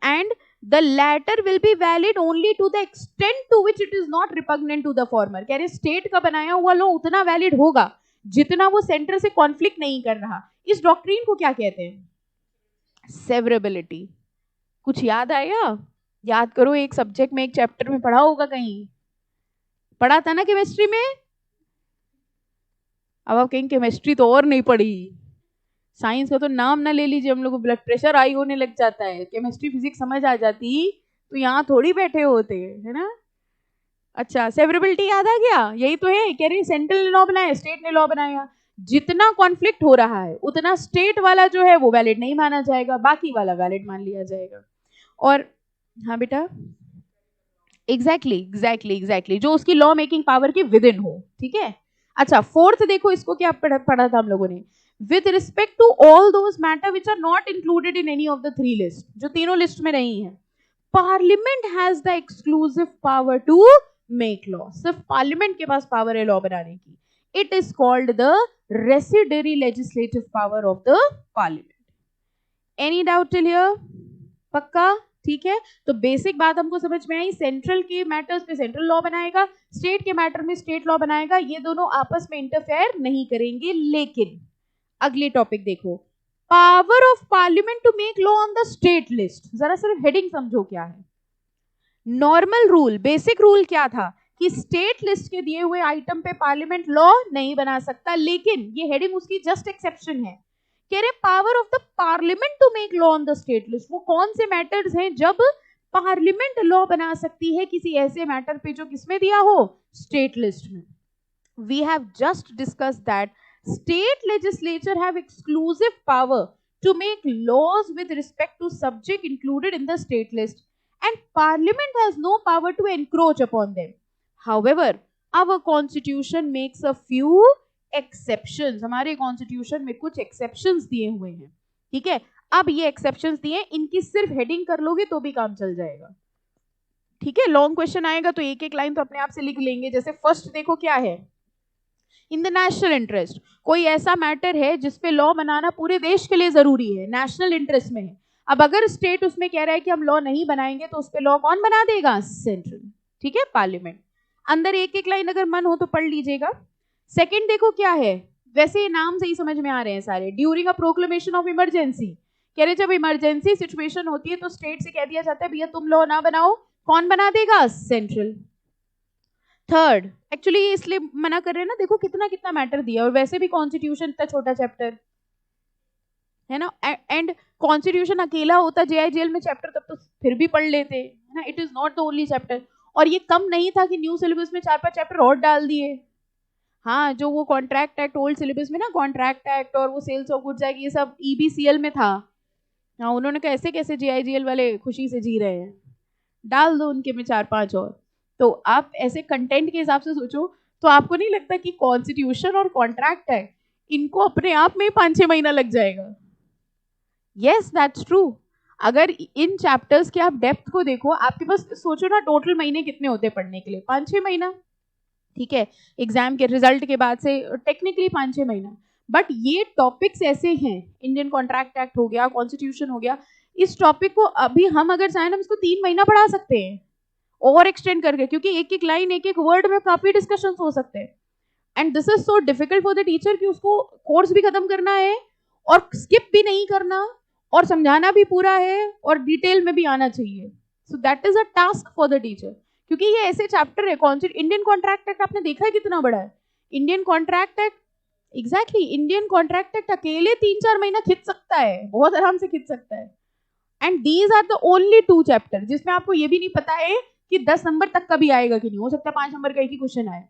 And the latter will be valid only to the extent to which it is not repugnant to the former. कह रहे स्टेट का बनाया हुआ लॉ उतना वैलिड होगा जितना वो सेंटर से कॉन्फ्लिक्ट नहीं कर रहा. इस डॉक्ट्रिन को क्या कहते हैं? सेवरेबिलिटी. कुछ याद आया? याद करो, एक सब्जेक्ट में, एक चैप्टर में पढ़ा होगा, कहीं पढ़ा था ना केमिस्ट्री में. अब आप कहीं केमिस्ट्री तो और नहीं पढ़ी. साइंस का तो नाम ना ले लीजिए, हम लोग को ब्लड प्रेशर हाई होने लग जाता है. केमिस्ट्री फिजिक्स समझ आ जाती तो यहाँ थोड़ी बैठे होते, है ना. अच्छा, सेवरेबिलिटी याद आ गया. यही तो है, कह रही सेंट्रल ने लॉ बनाया, स्टेट ने लॉ बनाया. जितना कॉन्फ्लिक्ट हो रहा है उतना स्टेट वाला जो है वो वैलिड नहीं माना जाएगा, बाकी वाला वैलिड मान लिया जाएगा. और हाँ बेटा, एग्जैक्टली जो उसकी लॉ मेकिंग पावर की विद इन हो. ठीक है. अच्छा, फोर्थ देखो, इसको क्या पढ़ा था हम लोगों ने? with respect to all those matter which are not included in any of the three lists, जो तीनों लिस्ट में नहीं है, parliament has the exclusive power to make law. सिर्फ पार्लियामेंट के पास पावर है लॉ बनाने की. It is called the residuary legislative power of the parliament. Any doubt till here? पक्का? ठीक है. तो बेसिक बात हमको समझ में आई. सेंट्रल के मैटर्स पे सेंट्रल लॉ बनाएगा, स्टेट के मैटर में स्टेट लॉ बनाएगा. ये दोनों आपस में इंटरफेयर नहीं करेंगे. लेकिन अगले टॉपिक देखो, power of parliament to make law on the state list. जरा सिर्फ हेडिंग समझो क्या है. नॉर्मल रूल, बेसिक रूल क्या था कि स्टेट लिस्ट के दिए हुए आइटम पे पार्लियामेंट लॉ नहीं बना सकता. लेकिन ये हेडिंग उसकी जस्ट एक्सेप्शन है. कह रहे power of the parliament to make law on the state list. वो कौन से मैटर्स हैं जब पार्लियामेंट लॉ बना सकती है किसी ऐसे मैटर पे जो किसमें दिया हो? स्टेट लिस्ट में. We have just discussed that state legislature have exclusive power to make laws with respect to subject included in the state list, and parliament has no power to encroach upon them. However, our constitution makes a few exceptions. हमारे constitution में कुछ exceptions दिए हुए हैं. ठीक है. अब ये exceptions दिए, इनकी सिर्फ heading कर लोगे तो भी काम चल जाएगा. ठीक है. लॉन्ग क्वेश्चन आएगा तो एक एक लाइन तो अपने आप से लिख लेंगे. जैसे फर्स्ट देखो क्या है, इन द नेशनल इंटरेस्ट. कोई ऐसा मैटर है जिसपे लॉ बनाना पूरे देश के लिए जरूरी है, नेशनल इंटरेस्ट में है. अब अगर स्टेट उसमें कह रहा है कि हम लॉ नहीं बनाएंगे तो उस पे लॉ कौन बना देगा? सेंट्रल. ठीक है, पार्लियामेंट. अंदर एक एक लाइन अगर मन हो तो पढ़ लीजिएगा. सेकंड देखो क्या है, वैसे नाम से ही समझ में आ रहे हैं सारे. During a proclamation of emergency. कह रहे जब इमरजेंसी सिचुएशन होती है तो स्टेट से कह दिया जाता है भैया तुम लॉ ना बनाओ, कौन बना देगा? सेंट्रल. थर्ड, एक्चुअली ये इसलिए मना कर रहे हैं ना, देखो कितना कितना मैटर दिया, और वैसे भी कॉन्स्टिट्यूशन इतना छोटा चैप्टर है ना. एंड कॉन्स्टिट्यूशन अकेला होता जेआईजीएल में चैप्टर तब तो फिर भी पढ़ लेते है ना. It is not the only chapter. और ये कम नहीं था कि न्यू सिलेबस में 4-5 चैप्टर और डाल दिए. हाँ, जो वो कॉन्ट्रैक्ट एक्ट ओल्ड सिलेबस में ना, कॉन्ट्रैक्ट एक्ट और वो सेल्स ऑफ गुड्स एक्ट, ये सब ईबीसीएल में था. हाँ, उन्होंने कहा ऐसे कैसे जेआईजीएल वाले खुशी से जी रहे हैं, डाल दो उनके में 4-5 और. तो आप ऐसे कंटेंट के हिसाब से सोचो तो आपको नहीं लगता कि कॉन्स्टिट्यूशन और कॉन्ट्रैक्ट है, इनको अपने आप में 5-6 महीना लग जाएगा? Yes, that's true. अगर इन चैप्टर्स के आप डेप्थ को देखो, आपके पास सोचो ना टोटल महीने कितने होते हैं पढ़ने के लिए? 5-6 महीना. ठीक है, एग्जाम के रिजल्ट के बाद से टेक्निकली 5-6 महीना. बट ये टॉपिक्स ऐसे हैं, इंडियन कॉन्ट्रैक्ट एक्ट हो गया, कॉन्स्टिट्यूशन हो गया, इस टॉपिक को अभी हम अगर चाहें हम इसको 3 महीना पढ़ा सकते हैं ओवर एक्सटेंड करके, क्योंकि एक एक लाइन एक एक वर्ड में काफी डिस्कशंस हो सकते हैं. And this is so difficult for the teacher कि उसको कोर्स भी खत्म करना है और स्किप भी नहीं करना और समझाना भी पूरा है और डिटेल में भी आना चाहिए. So that is a task for the teacher, क्योंकि ये ऐसे चैप्टर है. इंडियन कॉन्ट्रैक्ट एक्ट आपने देखा है कितना बड़ा है. Indian contract act exactly, Indian contract act अकेले 3-4 महीना खींच सकता है, बहुत आराम से खींच सकता है। And these are the only 2 chapter जिसमें आपको ये भी नहीं पता है कि 10 नंबर तक का भी आएगा कि नहीं, हो सकता है 5 नंबर का एक ही क्वेश्चन आए।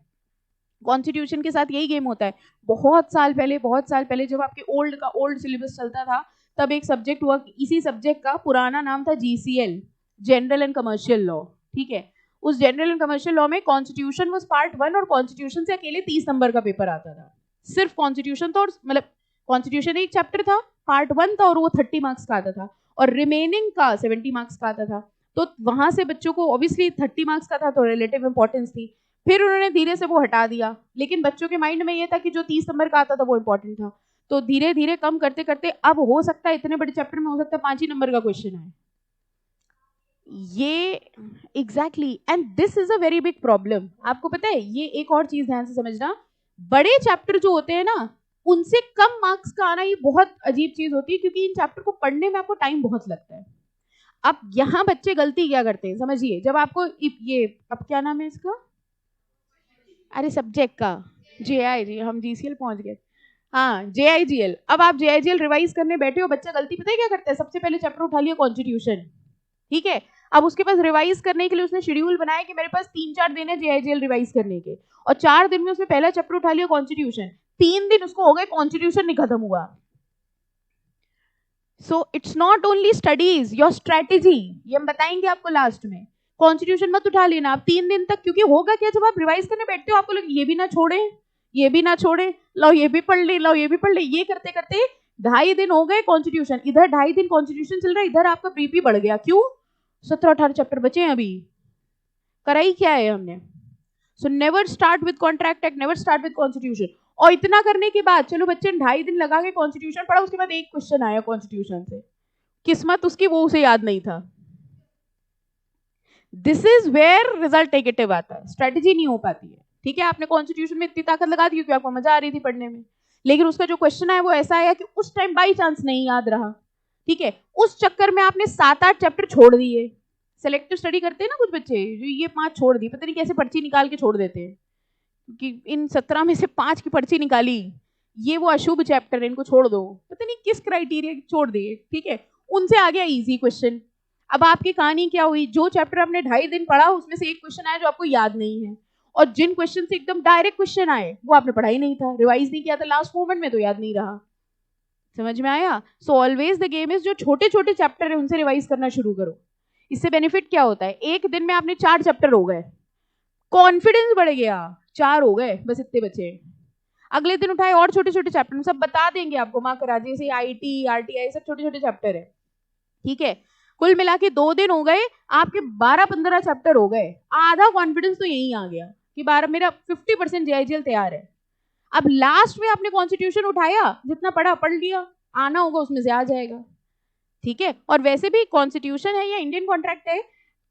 कॉन्स्टिट्यूशन के साथ यही गेम होता है। बहुत साल पहले जब आपके ओल्ड सिलेबस चलता था, तब एक सब्जेक्ट हुआ, इसी सब्जेक्ट का पुराना नाम था GCL, general and commercial law. ठीक है, उस जनरल एंड कमर्शियल लॉ में कॉन्स्टिट्यूशन वाज पार्ट 1 और कॉन्स्टिट्यूशन से अकेले 30 नंबर का पेपर आता था। सिर्फ कॉन्स्टिट्यूशन था, और मतलब कॉन्स्टिट्यूशन एक चैप्टर था, पार्ट 1 था, और वो 30 मार्क्स का आता था, और रिमेनिंग का 70 मार्क्स का आता था। तो वहां से बच्चों को ऑब्वियसली 30 मार्क्स का था तो रिलेटिव इंपॉर्टेंस थी। फिर उन्होंने धीरे से वो हटा दिया, लेकिन बच्चों के माइंड में ये था कि जो 30 नंबर का आता था वो इंपॉर्टेंट था। तो धीरे धीरे कम करते करते अब हो सकता है इतने बड़े चैप्टर में हो सकता है 5 ही नंबर का क्वेश्चन आए। ये exactly, and this is a very big problem. आपको पता है, ये एक और चीज ध्यान से समझना, बड़े चैप्टर जो होते हैं ना, उनसे कम मार्क्स का आना ये बहुत अजीब चीज होती है, क्योंकि इन चैप्टर को पढ़ने में आपको टाइम बहुत लगता है। अब यहाँ बच्चे गलती क्या करते हैं समझिए, जब आपको ये, अब क्या नाम है इसका, अरे सब्जेक्ट का, जेआई, हम जीसीएल पहुंच गए, हाँ जेआईजीएल। अब आप जेआईजीएल रिवाइज करने बैठे हो, बच्चा गलती पता है क्या करता है, सबसे पहले चैप्टर उठा लिया कॉन्स्टिट्यूशन। ठीक है, अब उसके पास रिवाइज करने के लिए उसने शेड्यूल बनाया कि मेरे पास 3-4 दिन है जेआईजीएल रिवाइज करने के, और 4 दिन में उसने पहला चैप्टर उठा लिया कॉन्स्टिट्यूशन, 3 दिन उसको हो गए कॉन्स्टिट्यूशन नहीं खत्म हुआ। So it's not only studies, your strategy, ये हम बताएंगे आपको लास्ट में। कॉन्स्टिट्यूशन मत उठा लेना आप 3 दिन तक, क्योंकि होगा क्या, जब आप रिवाइज करने बैठते हो आपको लगे ये भी ना छोड़े, ये भी ना छोड़े, लो ये भी पढ़ ले, लो ये भी पढ़ ले, ये करते करते 2.5 दिन हो गए कॉन्स्टिट्यूशन, इधर 2.5 दिन कॉन्स्टिट्यूशन चल रहा है, इधर आपका बीपी बढ़ गया। क्यों? 17-18 चैप्टर बचे हैं अभी, कराई क्या है हमने। So never start with contract act, never start with constitution. और इतना करने के बाद चलो बच्चे ने 2.5 दिन लगा के कॉन्स्टिट्यूशन पढ़ा, उसके बाद एक क्वेश्चन आया कॉन्स्टिट्यूशन से, किस्मत उसकी वो उसे याद नहीं था। This is where result negative आता है, स्ट्रेटेजी नहीं हो पाती है। ठीक है, आपने कॉन्स्टिट्यूशन में इतनी ताकत लगा दी क्योंकि आपको मजा आ रही थी पढ़ने में, लेकिन उसका जो क्वेश्चन आया वो ऐसा आया कि उस टाइम बाई चांस नहीं याद रहा। ठीक है, उस चक्कर में आपने 7-8 चैप्टर छोड़ दिए। सेलेक्टिव स्टडी करते हैं ना कुछ बच्चे, जो ये 5 छोड़ दी, पता नहीं कैसे पर्ची निकाल के छोड़ देते हैं कि इन 17 में से 5 की पर्ची निकाली, ये वो अशुभ चैप्टर है, इनको छोड़ दो, पता नहीं किस क्राइटेरिया छोड़ दिए। ठीक है, उनसे आ गया इजी क्वेश्चन। अब आपकी कहानी क्या हुई, जो चैप्टर आपने 2.5 दिन पढ़ा उसमें से एक क्वेश्चन आया जो आपको याद नहीं है, और जिन क्वेश्चन से एकदम डायरेक्ट क्वेश्चन आए वो आपने पढ़ा ही नहीं था, रिवाइज नहीं किया था, लास्ट मोमेंट में तो याद नहीं रहा। समझ में आया? So always the game is, जो छोटे छोटे चैप्टर है उनसे रिवाइज करना शुरू करो। इससे बेनिफिट क्या होता है, एक दिन में आपने 4 चैप्टर हो गए, कॉन्फिडेंस बढ़ गया, 4 हो गए, बस इतने बचे। अगले दिन उठाए और छोटे छोटे चैप्टर, सब बता देंगे आपको, माँ करा जैसे आईटी आरटीआई सब छोटे छोटे चैप्टर है। ठीक है, कुल मिला के 2 दिन हो गए, आपके 12-15 चैप्टर हो गए, आधा कॉन्फिडेंस तो यही आ गया कि 12 मेरा 50% जेआईजीएल तैयार है। अब लास्ट में आपने कॉन्स्टिट्यूशन उठाया, जितना पढ़ा पढ़ लिया, आना होगा उसमें से आ जाएगा। ठीक है, और वैसे भी कॉन्स्टिट्यूशन है या इंडियन कॉन्ट्रैक्ट है,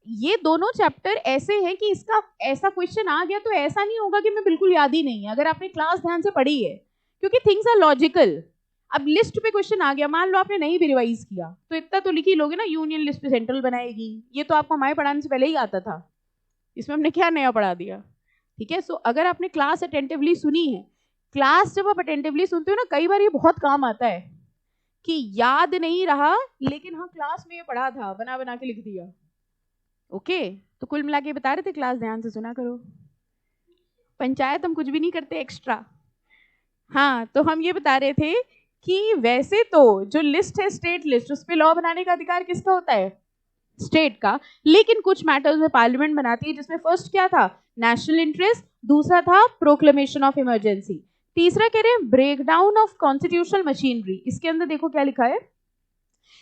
ये दोनों चैप्टर ऐसे हैं कि इसका ऐसा क्वेश्चन आ गया तो ऐसा नहीं होगा कि मैं बिल्कुल याद ही नहीं है, अगर आपने क्लास ध्यान से पढ़ी है, क्योंकि थिंग्स आर लॉजिकल। अब लिस्ट पे क्वेश्चन आ गया, मान लो आपने नहीं भी रिवाइज किया, तो इतना तो लिख ही लोगे ना, यूनियन लिस्ट पे सेंट्रल बनाएगी, ये तो आपको हमारे पढ़ाने से पहले ही आता था, इसमें हमने क्या नया पढ़ा दिया। ठीक है, सो अगर आपने क्लास अटेंटिवली सुनी है, क्लास जब आप अटेंटिवली सुनते हो ना, कई बार ये बहुत काम आता है कि याद नहीं रहा, लेकिन हाँ क्लास में ये पढ़ा था, बना बना के लिख दिया। ओके, तो कुल मिला के बता रहे थे, क्लास ध्यान से सुना करो, पंचायत हम कुछ भी नहीं करते एक्स्ट्रा। हाँ, तो हम ये बता रहे थे कि वैसे तो जो लिस्ट है स्टेट लिस्ट, उस पर लॉ बनाने का अधिकार किसका होता है, स्टेट का, लेकिन कुछ मैटर्स में पार्लियामेंट बनाती है, जिसमें फर्स्ट क्या था, नेशनल इंटरेस्ट, दूसरा था प्रोक्लेमेशन ऑफ इमरजेंसी, तीसरा कह रहे हैं breakdown of constitutional machinery. इसके अंदर देखो क्या लिखा है,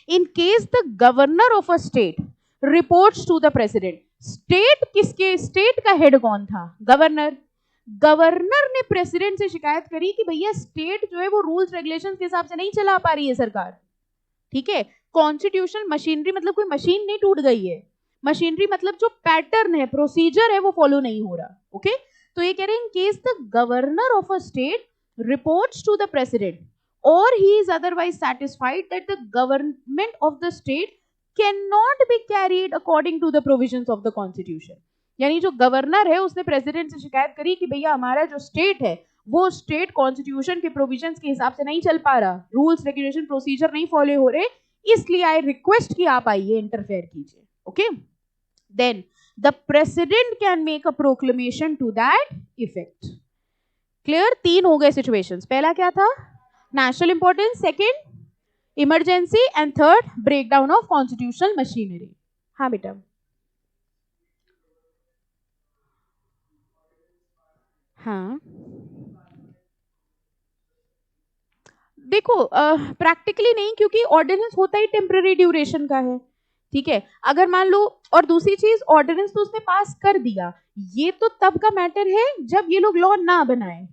in case the governor of a state reports to the president. State किसके, स्टेट का हेड कौन था, गवर्नर। गवर्नर ने प्रेसिडेंट से शिकायत करी कि भैया स्टेट जो है वो रूल्स रेगुलेशंस के हिसाब से नहीं चला पा रही है सरकार। ठीक है, कॉन्स्टिट्यूशनल मशीनरी मतलब कोई मशीन नहीं टूट गई है, मशीनरी मतलब जो पैटर्न है, प्रोसीजर है, वो फॉलो नहीं हो रहा। ओके, तो ये कह रहे हैं in case the governor of a state reports to the president or he is otherwise satisfied that the government of the state cannot be carried according to the provisions of the constitution। यानी जो governor है उसने president से शिकायत करी कि भैया हमारा जो स्टेट है वो स्टेट कॉन्स्टिट्यूशन के प्रोविजंस के हिसाब से नहीं चल पा रहा, रूल्स रेगुलेशन प्रोसीजर नहीं फॉलो हो रहे, इसलिए आई रिक्वेस्ट कि आप आइए इंटरफेयर कीजिए. Okay, then the president can make a proclamation to that effect. Clear? 3 हो गए सिचुएशंस. पहला क्या था? National importance, second emergency, and third breakdown of constitutional machinery. हाँ बेटा. हाँ देखो, प्रैक्टिकली नहीं, क्योंकि ऑर्डिनेंस होता ही टेम्पररी ड्यूरेशन का है. ठीक है, अगर मान लो, और दूसरी चीज, ऑर्डिनेंस तो उसने पास कर दिया, ये तो तब का मैटर है जब ये लोग लॉ ना बनाए.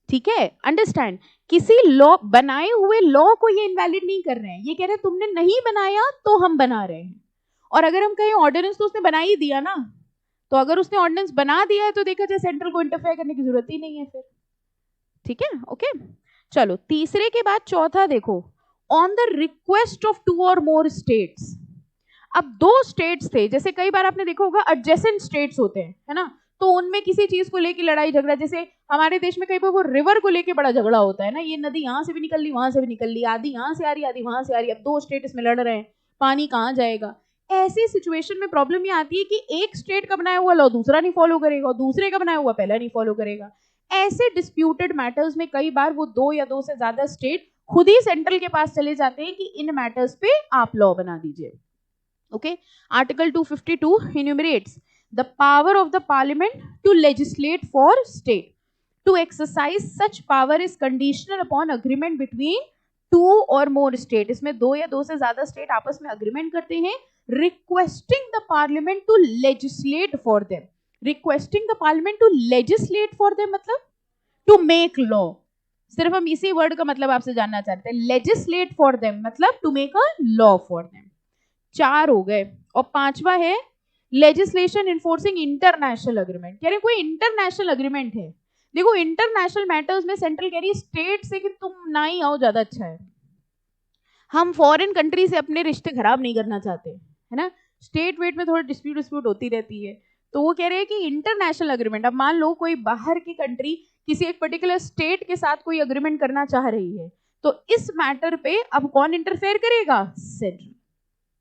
ठीक है, अंडरस्टैंड? किसी लॉ, बनाए हुए लॉ को ये इनवैलिड नहीं कर रहे हैं, ये कह रहे हैं तुमने नहीं बनाया तो हम बना रहे हैं. और अगर हम कहें ऑर्डिनेंस तो उसने बना ही दिया ना, तो अगर उसने ऑर्डिनेंस बना दिया है तो देखा जाए सेंट्रल को इंटरफेयर करने की जरूरत ही नहीं है फिर. ठीक है, ओके. चलो, तीसरे के बाद चौथा देखो, ऑन द रिक्वेस्ट ऑफ 2 और मोर स्टेट्स. अब 2 स्टेट्स थे, जैसे कई बार आपने देखा होगा एडजेसेंट स्टेट्स होते हैं, है ना, तो उनमें किसी चीज को लेके लड़ाई झगड़ा, जैसे हमारे देश में कई बार वो रिवर को लेके बड़ा झगड़ा होता है ना, ये नदी यहाँ से भी निकल ली, वहां से भी निकल ली, आधी यहाँ से आ रही, आधी वहां से आ रही, अब 2 स्टेट इसमें लड़ रहे हैं, पानी कहाँ जाएगा. ऐसी सिचुएशन में प्रॉब्लम ये आती है कि एक स्टेट का बनाया हुआ लॉ दूसरा नहीं फॉलो करेगा, और दूसरे का बनाया हुआ पहला नहीं फॉलो करेगा. ऐसे डिस्प्यूटेड मैटर्स में कई बार वो 2 या 2 से ज्यादा स्टेट खुद ही सेंट्रल के पास चले जाते हैं कि इन मैटर्स पे आप लॉ बना दीजिए. Okay, Article 252 enumerates the power of the Parliament to legislate for state. To exercise such power is conditional upon agreement between 2 or more state. इसमें 2 या 2 से ज्यादा स्टेट आपस में अग्रीमेंट करते हैं, requesting the Parliament to legislate for them. Requesting the Parliament to legislate for them मतलब to make law. सिर्फ हम इसी वर्ड का मतलब आपसे जानना चाहते हैं. legislate for them मतलब to make a law for them. 4 हो गए. और 5वां है लेजिस्लेशन इन्फोर्सिंग इंटरनेशनल अग्रीमेंट. कह रहे कोई इंटरनेशनल अग्रीमेंट है. देखो, इंटरनेशनल मैटर्स में सेंट्रल कह रही है स्टेट से कि तुम ना ही आओ ज्यादा अच्छा है, हम फॉरेन कंट्री से अपने रिश्ते खराब नहीं करना चाहते, है ना. स्टेट वेट में थोड़ा डिस्प्यूट होती रहती है, तो वो कह रहे हैं कि इंटरनेशनल अग्रीमेंट. अब मान लो कोई बाहर की कंट्री किसी एक पर्टिकुलर स्टेट के साथ कोई अग्रीमेंट करना चाह रही है, तो इस मैटर पे अब कौन इंटरफेयर करेगा? सेंट्रल.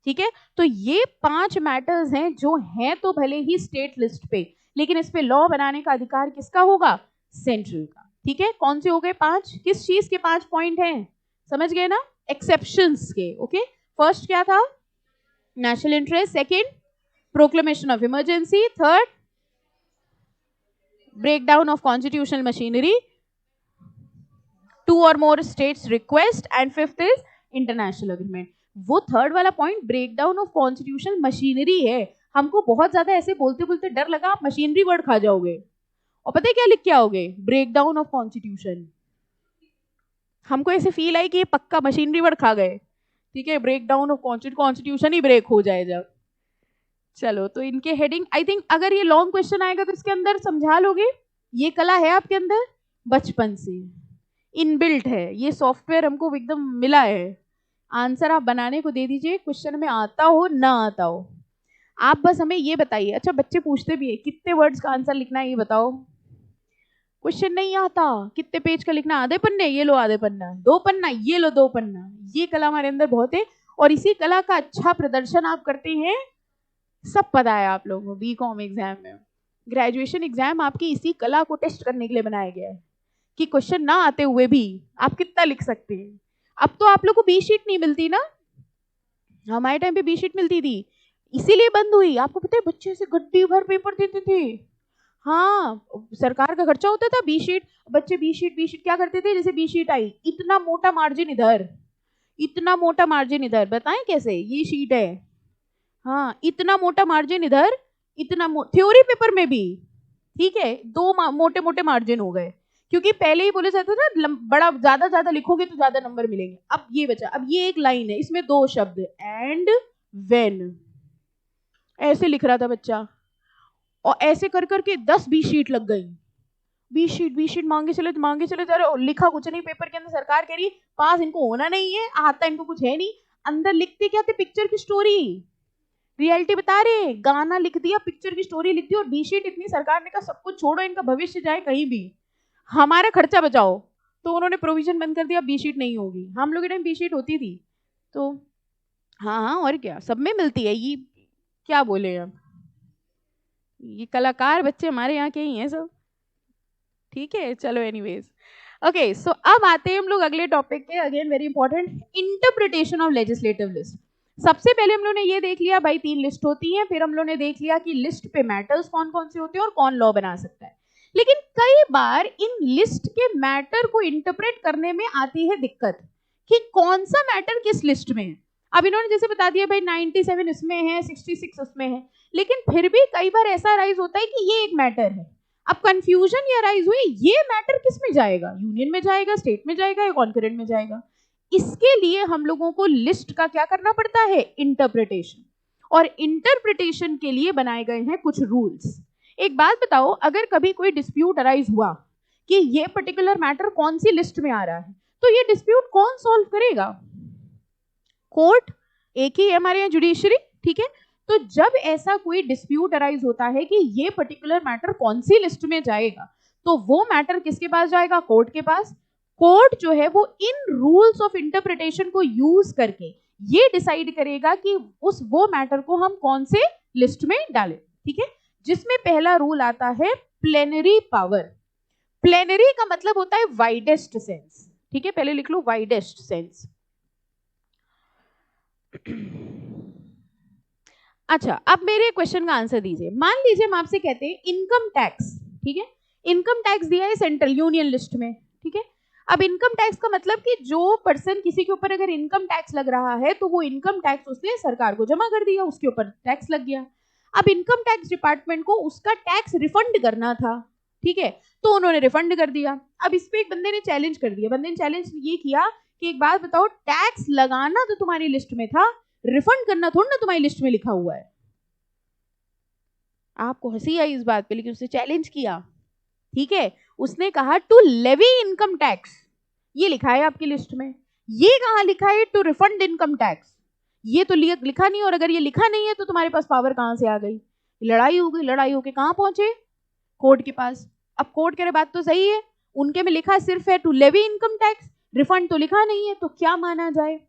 ठीक है, तो ये 5 मैटर्स हैं जो हैं तो भले ही स्टेट लिस्ट पे, लेकिन इस पे लॉ बनाने का अधिकार किसका होगा? सेंट्रल का. ठीक है, कौन से हो गए 5? किस चीज के 5 पॉइंट हैं, समझ गए ना? एक्सेप्शंस के. ओके, फर्स्ट क्या था? National interest, second proclamation of emergency, third breakdown of constitutional machinery, 2 और more states request, and 5th is international agreement. वो थर्ड वाला point breakdown of constitutional machinery है. हमको बहुत ज्यादा ऐसे बोलते बोलते डर लगा आप मशीनरी वर्ड खा जाओगे, और पता है क्या लिख के आओगे? Breakdown of constitution. हमको ऐसे फील आई कि ये पक्का मशीनरी वर्ड खा गए. ठीक है, ब्रेकडाउन ऑफ कॉन्स्टिट्यूशन ही ब्रेक हो जाए जब. चलो, तो इनके हेडिंग, आई थिंक अगर ये लॉन्ग क्वेश्चन आएगा तो इसके अंदर समझा लोगे. ये कला है आपके अंदर बचपन से, इनबिल्ट है, ये सॉफ्टवेयर हमको एकदम मिला है. आंसर आप बनाने को दे दीजिए, क्वेश्चन में आता हो ना आता हो, आप बस हमें ये बताइए. अच्छा, बच्चे पूछते भी है कितने वर्ड्स का आंसर लिखना है, ये बताओ. क्वेश्चन नहीं आता, कितने पेज का लिखना? आधे पन्ने, ये लो आधे पन्ना, 2 पन्ना, ये लो 2 पन्ना. ये कला हमारे अंदर बहुत है, और इसी कला का अच्छा प्रदर्शन आप करते हैं, सब पता है आप लोगों को. बीकॉम एग्जाम में, ग्रेजुएशन एग्जाम आपकी इसी कला को टेस्ट करने के लिए बनाया गया है कि क्वेश्चन ना आते हुए भी आप कितना लिख सकते हैं. अब तो आप लोग को बी शीट नहीं मिलती ना, हमारे टाइम पे बी शीट मिलती थी, इसीलिए बंद हुई. आपको पता है बच्चे से गड्डी भर पेपर देते थे. हाँ, सरकार का खर्चा होता था. बी शीट, बच्चे बी शीट क्या करते थे? जैसे बी शीट आई, इतना मोटा मार्जिन इधर, इतना मोटा मार्जिन इधर, बताएं कैसे? ये शीट है, हाँ, इतना मोटा मार्जिन इधर, इतना थ्योरी पेपर में भी. ठीक है, 2 मोटे मोटे मार्जिन हो गए, क्योंकि पहले ही बोले जाता था ना बड़ा ज्यादा लिखोगे तो ज्यादा नंबर मिलेंगे. अब ये बचा, अब ये एक लाइन है, इसमें 2 शब्द एंड व्हेन, ऐसे लिख रहा था बच्चा, और ऐसे कर करके 10 बी शीट लग गई. बी शीट मांगे चले जा रहे, लिखा कुछ नहीं पेपर के अंदर. सरकार कह रही पास इनको होना नहीं है, आता इनको कुछ है नहीं. अंदर लिखते क्या थे? पिक्चर की स्टोरी, रियलिटी बता रहे. गाना लिख दिया, पिक्चर की स्टोरी लिख दी, और बी शीट इतनी, सरकार ने कहा सब कुछ छोड़ो, इनका भविष्य जाए कहीं भी. हमारा खर्चा बचाओ, तो उन्होंने प्रोविजन बंद कर दिया, बी शीट नहीं होगी। हम लोग के टाइम बी शीट होती थी, तो हाँ हाँ और क्या, सब में मिलती है। ये क्या बोले हम, ये कलाकार बच्चे हमारे यहाँ के ही हैं सब, ठीक है। चलो एनीवेज, ओके सो अब आते हैं हम लोग अगले टॉपिक पे, again very important, interpretation of legislative list. सबसे पहले हम लोगों ने ये देख लिया भाई 3 लिस्ट होती हैं, फिर हम लोगों ने देख लिया कि लिस्ट पे मैटर्स कौन कौन से होते हैं और कौन लॉ बना सकता है। लेकिन कई बार इन लिस्ट के मैटर को इंटरप्रेट करने में आती है दिक्कत कि कौन सा मैटर किस लिस्ट में है। अब इन्होंने जैसे बता दिया भाई 97 इसमें है, 66 उसमें है, लेकिन फिर भी कई बार ऐसा राइज होता है कि ये एक मैटर है। अब कंफ्यूजन ये राइज हुई, ये मैटर किस में जाएगा, यूनियन में जाएगा, स्टेट में जाएगा या कॉन्करेंट में जाएगा। इसके लिए हम लोगों को लिस्ट का क्या करना पड़ता है, इंटरप्रिटेशन। और इंटरप्रिटेशन के लिए बनाए गए हैं कुछ रूल्स। एक बात बताओ, अगर कभी कोई डिस्प्यूट अराइज हुआ कि ये पर्टिकुलर मैटर कौन सी लिस्ट में आ रहा है, तो ये डिस्प्यूट कौन सॉल्व करेगा, कोर्ट, एक ही है हमारे यहाँ जुडिशरी, ठीक है। तो जब ऐसा कोई डिस्प्यूट अराइज होता है कि ये पर्टिकुलर मैटर कौन सी लिस्ट में जाएगा, तो वो मैटर किसके पास जाएगा, कोर्ट के पास। कोर्ट जो है वो इन रूल्स ऑफ इंटरप्रिटेशन को यूज करके ये डिसाइड करेगा कि उस वो मैटर को हम कौन से लिस्ट में डालें, ठीक है। जिसमें पहला रूल आता है प्लेनरी पावर। प्लेनरी का मतलब होता है वाइडेस्ट सेंस, ठीक है, पहले लिख लो वाइडेस्ट सेंस। अच्छा, अब मेरे क्वेश्चन का आंसर दीजिए। मान लीजिए हम आपसे कहते हैं इनकम टैक्स, ठीक है, इनकम टैक्स दिया है सेंट्रल यूनियन लिस्ट में, ठीक है। अब इनकम टैक्स का मतलब कि जो पर्सन, किसी के ऊपर अगर इनकम टैक्स लग रहा है तो वो इनकम टैक्स उसने सरकार को जमा कर दिया, उसके ऊपर टैक्स लग गया। अब इनकम टैक्स डिपार्टमेंट को उसका टैक्स रिफंड करना था, ठीक है, तो उन्होंने रिफंड कर दिया। अब इस पे एक बंदे ने चैलेंज कर दिया, बंदे ने चैलेंज ये किया कि एक बात बताओ, टैक्स लगाना तो तुम्हारी लिस्ट में था, रिफंड करना थोड़ा ना तुम्हारी लिस्ट में लिखा हुआ है। आपको हंसी आई इस बात पे, लेकिन उसने चैलेंज किया, ठीक है। उसने कहा टू लेवी इनकम टैक्स, ये लिखा है आपकी लिस्ट में, ये कहां लिखा है टू रिफंड इनकम टैक्स, ये तो लिखा नहीं। और अगर ये लिखा नहीं है तो तुम्हारे पास पावर कहां से आ गई, लड़ाई हो गई, लड़ाई होके कहां पहुंचे, कोर्ट के पास। अब कोर्ट कह रहे बात तो सही है, उनके में लिखा सिर्फ है to levy income tax, refund तो लिखा नहीं है, तो क्या माना जाए।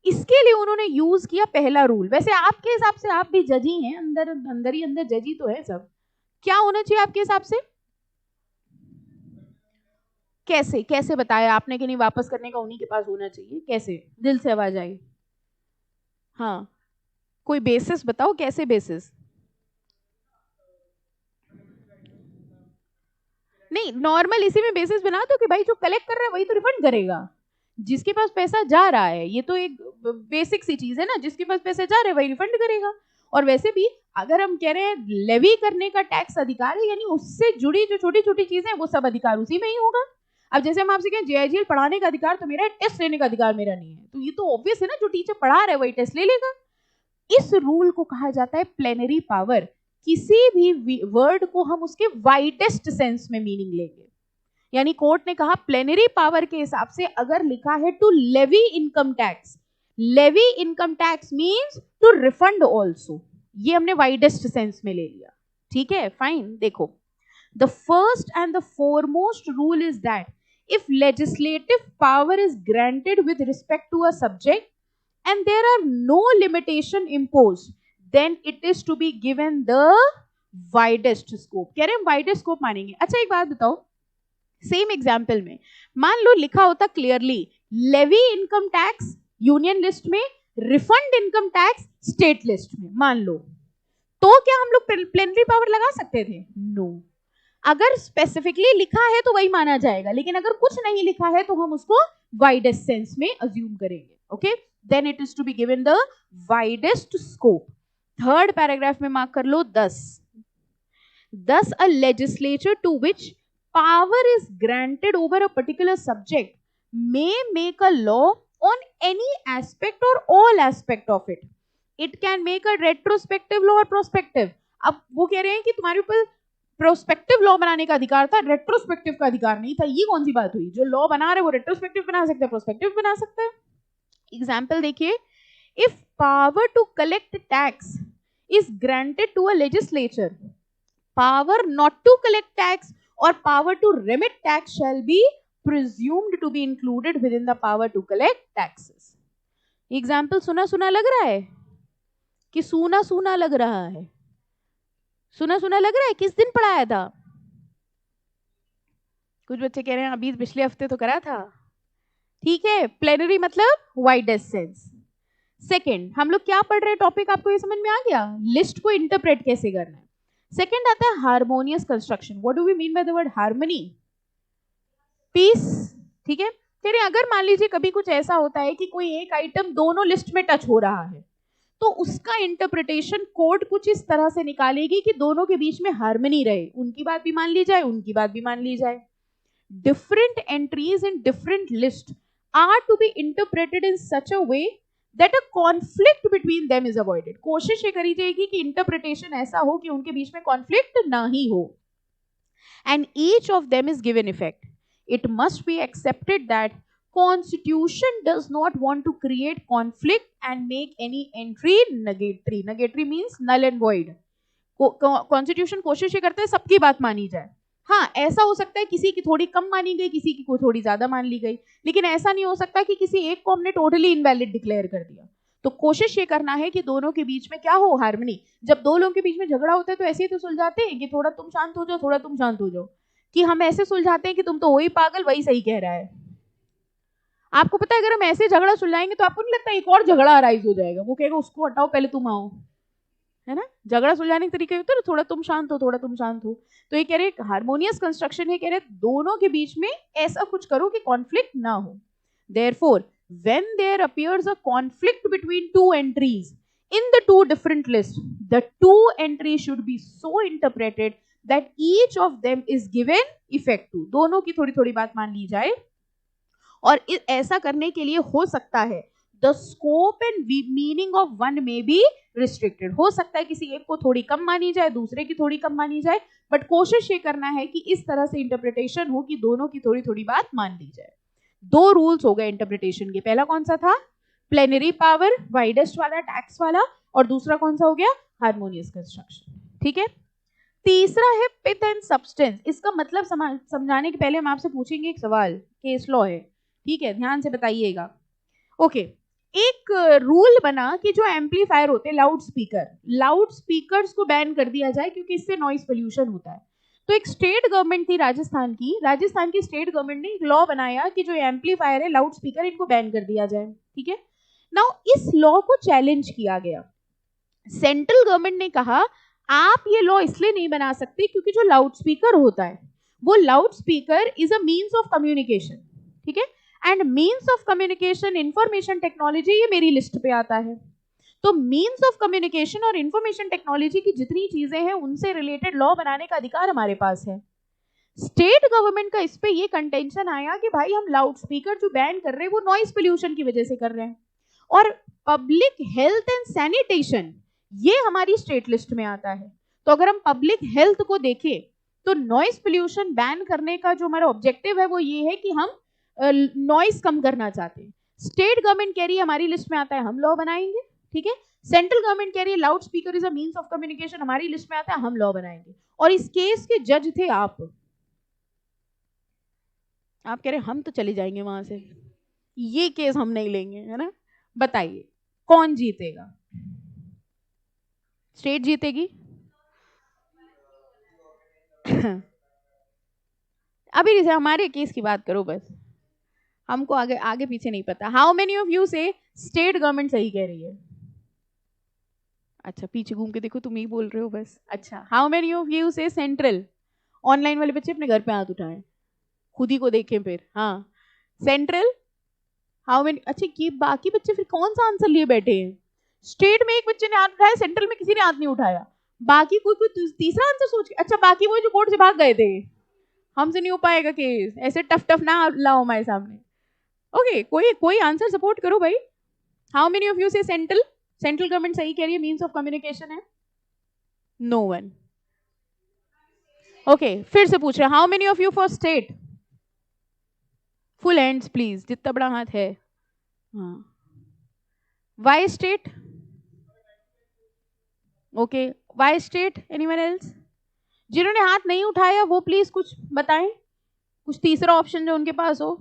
इसके लिए उन्होंने यूज किया पहला रूल। वैसे आपके हिसाब से, आप भी जज ही हैं, अंदर अंदर ही अंदर जज ही तो है सब, क्या होना चाहिए आपके हिसाब से, कैसे कैसे बताया आपने कि नहीं वापस करने का उन्हीं के पास होना चाहिए, कैसे, दिल से आवाज आई, हाँ कोई बेसिस बताओ, कैसे बेसिस। नहीं, नॉर्मल इसी में बेसिस बना दो कि भाई जो कलेक्ट कर रहा है वही तो रिफंड करेगा, जिसके पास पैसा जा रहा है, ये तो एक बेसिक सी चीज है ना, जिसके पास पैसा जा रहा है वही रिफंड करेगा। और वैसे भी अगर हम कह रहे हैं लेवी करने का टैक्स अधिकार है, यानी उससे जुड़ी जो छोटी छोटी चीजें हैं वो सब अधिकार उसी में ही होगा। अब जैसे हम आपसे कहें जेआईजीएल पढ़ाने का अधिकार तो मेरा है, टेस्ट लेने का अधिकार मेरा नहीं है, तो ये तो ऑब्वियस है ना, जो टीचर पढ़ा रहा है वही टेस्ट ले लेगा। इस रूल को कहा जाता है प्लेनरी पावर। किसी भी वर्ड को हम उसके वाइडेस्ट सेंस में मीनिंग लेंगे, यानी कोर्ट ने कहा प्लेनरी पावर के हिसाब से अगर लिखा है to levy income tax, levy income tax means to refund also, ये हमने वाइडेस्ट सेंस में ले लिया, ठीक है, फाइन। देखो, the first and the foremost rule is that if legislative power is granted with respect to a subject and there are no limitation imposed, then it is to be given the widest scope। कह रहे हैं widest scope मानेंगे। अच्छा एक बात बताओ, same example में मान लो लिखा होता clearly levy income tax union list में, refund income tax state list में, मान लो, तो क्या हम लोग प्लेनरी पावर लगा सकते थे? नो। अगर स्पेसिफिकली लिखा है तो वही माना जाएगा, लेकिन अगर कुछ नहीं लिखा है तो हम उसको वाइडेस्ट सेंस में अज्यूम करेंगे, okay. Then it is to be given the widest scope. Third paragraph में मार्क कर लो 10 a legislature to which power is granted over a particular subject may make a law on any aspect or all aspect of it. It can make a retrospective law or prospective। अब वो कह रहे हैं कि तुम्हारे ऊपर prospective law बनाने का अधिकार था, रेट्रोस्पेक्टिव का अधिकार नहीं था। ये कौन सी बात हुई, जो लॉ बना रहे वो रेट्रोस्पेक्टिव बना सकता है, प्रोस्पेक्टिव बना सकता है। एग्जाम्पल देखिए, if power to collect tax is granted to a legislature, power not to collect tax or power to remit tax shall be presumed to be included within the power to collect taxes. Example सुना सुना लग रहा है कि सूना सूना लग रहा है? सुना सुना लग रहा है? किस दिन पढ़ाया था? कुछ बच्चे कह रहे हैं अभी पिछले हफ्ते तो करा था. ठीक है, प्लेनरी मतलब वाइडेस्ट सेंस. सेकंड, हम लोग क्या पढ़ रहे हैं टॉपिक आपको ये समझ में आ गया? लिस्ट को इंटरप्रेट कैसे करना है. सेकंड आता है harmonious construction. What do we mean by the word harmony? Peace. ठीक है, फिर अगर मान लीजिए कभी कुछ ऐसा होता है कि कोई एक आइटम दोनों लिस्ट में टच हो रहा है, तो उसका इंटरप्रिटेशन कोड कुछ इस तरह से निकालेगी कि दोनों के बीच में हार्मनी रहे. उनकी बात भी मान ली जाए, उनकी बात भी मान ली जाए. Different entries in different lists are to be interpreted in such a way that a conflict between them is avoided. कोशिश ये करी जाएगी कि इंटरप्रिटेशन ऐसा हो कि उनके बीच में कॉन्फ्लिक्ट ना ही हो. And each of them is given effect. It must be accepted that Constitution does not want to create conflict and make any entry nugatory. Nugatory means null and void. Constitution कोशिश ये करता है सबकी बात मानी जाए. हाँ, ऐसा हो सकता है किसी की थोड़ी कम मानी गई, किसी की को थोड़ी ज्यादा मान ली गई, लेकिन ऐसा नहीं हो सकता कि किसी एक को हमने टोटली इनवैलिड डिक्लेयर कर दिया. तो कोशिश ये करना है कि दोनों के बीच में क्या हो? हार्मनी. जब दो लोगों के बीच में झगड़ा होता है तो ऐसे ही तो सुलझाते हैं कि थोड़ा तुम शांत हो जाओ, थोड़ा तुम शांत हो जाओ. कि हम ऐसे सुलझाते हैं कि तुम तो वही पागल, वही सही कह रहा है. आपको पता है अगर हम ऐसे झगड़ा सुलझाएंगे तो आपको नहीं लगता एक और झगड़ा अराइज हो जाएगा? वो कहेगा उसको हटाओ, पहले तुम आओ. है ना? झगड़ा सुलझाने के तरीके होते हैं, थोड़ा तुम शांत हो, थोड़ा तुम शांत हो. तो ये कह रहे हार्मोनियस कंस्ट्रक्शन है, कह रहे दोनों के बीच में ऐसा कुछ करो कि कॉन्फ्लिक्ट ना हो. Therefore when there appears a conflict between two entries in the two different lists, the two entries should be so interpreted that each of them is given effect to. दोनों की थोड़ी थोड़ी बात मान ली जाए. और ऐसा करने के लिए हो सकता है the scope and meaning of one may be restricted. हो सकता है किसी एक को थोड़ी कम मानी जाए, दूसरे की थोड़ी कम मानी जाए, बट कोशिश ये करना है कि इस तरह से इंटरप्रिटेशन हो कि दोनों की थोड़ी थोड़ी बात मान ली जाए. दो रूल्स हो गए इंटरप्रिटेशन के. पहला कौन सा था? प्लेनरी पावर, वाइडेस्ट वाला, टैक्स वाला. और दूसरा कौन सा हो गया? Harmonious construction. ठीक है. तीसरा है पिथ एंड सब्सटेंस. इसका मतलब समझाने के पहले हम आपसे पूछेंगे एक सवाल. केस लॉ है, ठीक है, ध्यान से बताइएगा. ओके, एक रूल बना कि जो एम्पलीफायर होते हैं, लाउड स्पीकर्स को बैन कर दिया जाए क्योंकि इससे नॉइस पोल्यूशन होता है. तो एक स्टेट गवर्नमेंट थी राजस्थान की स्टेट गवर्नमेंट ने एक लॉ बनाया कि जो एम्पलीफायर है, लाउड स्पीकर, इनको बैन कर दिया जाए. ठीक है. नाउ इस लॉ को चैलेंज किया गया. सेंट्रल गवर्नमेंट ने कहा आप ये लॉ इसलिए नहीं बना सकते क्योंकि जो लाउड स्पीकर होता है वो loud speaker is a means of communication. ठीक है. And means of communication, information technology, ये मेरी लिस्ट पे आता है. तो मीन्स ऑफ कम्युनिकेशन और इंफॉर्मेशन टेक्नोलॉजी की जितनी चीजें हैं उनसे रिलेटेड लॉ बनाने का अधिकार हमारे पास है. स्टेट गवर्नमेंट का इस पे ये कंटेंशन आया कि भाई हम लाउड स्पीकर जो बैन कर रहे हैं वो नॉइस पोल्यूशन की वजह से कर रहे हैं, और पब्लिक हेल्थ एंड सैनिटेशन ये हमारी स्टेट लिस्ट में आता है. तो अगर हम पब्लिक हेल्थ को देखें तो नॉइस पोल्यूशन बैन करने का जो हमारा ऑब्जेक्टिव है वो ये है कि हम नॉइस कम करना चाहते हैं. स्टेट गवर्नमेंट कह रही है हमारी लिस्ट में आता है, हम लॉ बनाएंगे. ठीक है. सेंट्रल गवर्नमेंट कह रही है loud speaker is a means of communication, हमारी लिस्ट में आता है, हम लॉ बनाएंगे. और इस केस के जज थे आप कह रहे हम तो चले जाएंगे वहां से, ये केस हम नहीं लेंगे. है ना? बताइए कौन जीतेगा? स्टेट जीतेगी? अभी जैसे हमारे केस की बात करो बस, हमको आगे आगे पीछे नहीं पता. हाउ मेनी ऑफ यू से स्टेट गवर्नमेंट सही कह रही है? अच्छा, पीछे घूम के देखो, तुम ही बोल रहे हो बस. अच्छा, how many of you say central? Online वाले बच्चे अपने घर पे हाथ उठाएं, खुद ही को देखें फिर. हाँ, सेंट्रल. How many? अच्छा, ये बाकी बच्चे फिर कौन सा आंसर लिए बैठे हैं? स्टेट में एक बच्चे ने हाथ उठाया, सेंट्रल में किसी ने हाथ नहीं उठाया. बाकी कोई तीसरा आंसर सोच के. अच्छा, बाकी वो जो कोर्ट से भाग गए थे, हमसे नहीं हो पाएगा केस, ऐसे टफ ना लाओ हमारे सामने. ओके, कोई आंसर सपोर्ट करो भाई. How many of you say central government सही कह रही है, मींस ऑफ कम्युनिकेशन है? No one. ओके, फिर से पूछ रहे हैं, how many of you for state? Full hands please, जितना बड़ा हाथ है. हाँ, why state? Okay, why state? Anyone else? जिन्होंने हाथ नहीं उठाया वो प्लीज कुछ बताएं, कुछ तीसरा ऑप्शन जो उनके पास हो।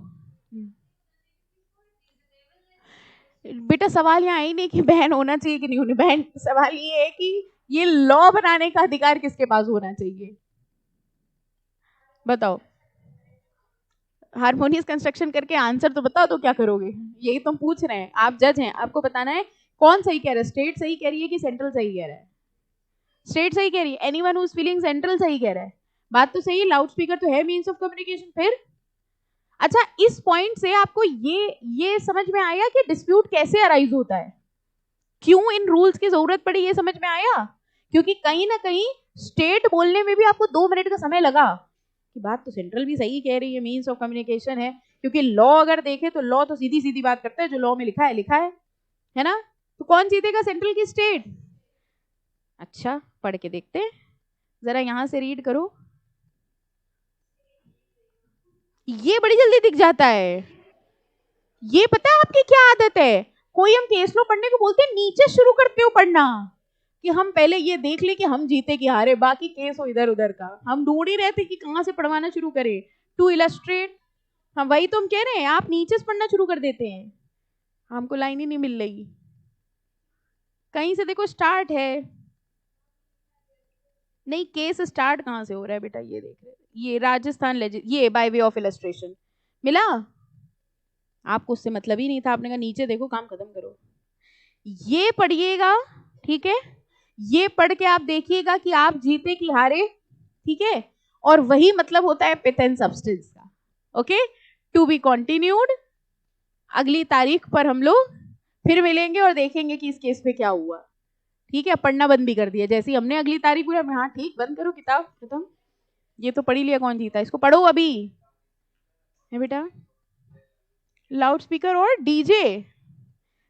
बेटा सवाल यहाँ ही नहीं कि बहन होना चाहिए कि नहीं होनी, बहन सवाल ये है कि ये लॉ बनाने का अधिकार किसके पास होना चाहिए, बताओ। हारमोनियस कंस्ट्रक्शन करके आंसर तो बताओ, तो क्या करोगे, यही तो हम पूछ रहे हैं, आप जज हैं, आपको बताना है कौन सही कह रहा है, स्टेट सही कह रही है कि सेंट्रल सही कह रहा है। स्टेट सही कह रही है, anyone who is feeling central सही कह रहा है, बात तो सही है, लाउड स्पीकर तो है मीन्स ऑफ कम्युनिकेशन। फिर अच्छा, इस पॉइंट से आपको ये समझ में आया कि डिस्प्यूट कैसे अराइज होता है, क्यों इन रूल्स की जरूरत पड़ी, ये समझ में आया। क्योंकि कहीं ना कहीं स्टेट बोलने में भी आपको 2 मिनट का समय लगा कि बात तो सेंट्रल भी सही कह रही है, मीन्स ऑफ कम्युनिकेशन है, क्योंकि लॉ अगर देखे तो लॉ तो सीधी सीधी बात करता है, जो लॉ में लिखा है ना। तो कौन जीतेगा, सेंट्रल की स्टेट। अच्छा पढ़ के देखते हैं, जरा यहां से रीड करो, ये बड़ी जल्दी दिख जाता है। ये पता है आपकी क्या आदत है, कोई हम केस लो पढ़ने को बोलते हैं नीचे शुरू करते हो पढ़ना, कि हम पहले ये देख ले कि हम जीते कि हारे, बाकी केस हो इधर उधर का, हम ढूंढ ही रहे थे कि कहां से पढ़वाना शुरू करें टू इलस्ट्रेट। हाँ वही तो हम कह रहे हैं, आप नीचे से पढ़ना शुरू कर देते हैं, हमको लाइन ही नहीं मिल रही, कहीं से देखो स्टार्ट है, नहीं केस स्टार्ट कहां से हो रहा है बेटा, ये देख रहे, ये राजस्थान ये बाय वे ऑफ इलस्ट्रेशन मिला, आपको उससे मतलब ही नहीं था, आपने कहा नीचे देखो काम खत्म करो, ये पढ़िएगा, ठीक है, ये पढ़ के आप देखिएगा कि आप जीते कि हारे, ठीक है, और वही मतलब होता है पिथ एंड सब्सटेंस का। ओके, टू बी कंटिन्यूड, अगली तारीख पर हम लोग फिर मिलेंगे और देखेंगे कि इस केस पे क्या हुआ, ठीक है। पढ़ना बंद भी कर दिया, जैसे ही हमने अगली तारीख पूरा, हाँ ठीक बंद करो किताब खत्म, ये तो पढ़ ही लिया कौन जीता, इसको पढ़ो अभी है बेटा। लाउड स्पीकर और डीजे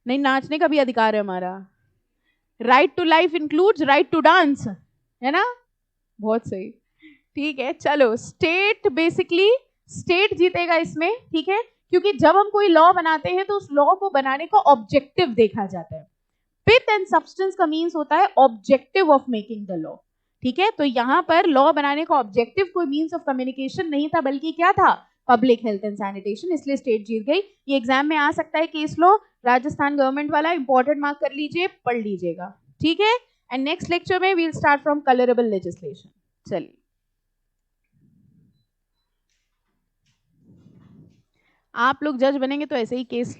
नहीं, नाचने का भी अधिकार है हमारा, right to life includes right to dance, है ना, बहुत सही, ठीक है। चलो स्टेट, बेसिकली स्टेट जीतेगा इसमें, ठीक है, क्योंकि जब हम कोई लॉ बनाते हैं तो उस लॉ को बनाने का ऑब्जेक्टिव देखा जाता है, पिथ एंड सब्सटेंस का मीन्स होता है objective of making the law, ठीक है। तो यहां पर लॉ बनाने का ऑब्जेक्टिव कोई मीन्स ऑफ कम्युनिकेशन नहीं था, बल्कि क्या था, पब्लिक हेल्थ एंड सैनिटेशन, इसलिए स्टेट जीत गई। ये एग्जाम में आ सकता है केस लॉ, राजस्थान गवर्नमेंट वाला, इंपॉर्टेंट मार्क कर लीजिए, पढ़ लीजिएगा, ठीक है। एंड नेक्स्ट लेक्चर में we'll start from colourable legislation. चलिए, आप लोग जज बनेंगे तो ऐसे ही केस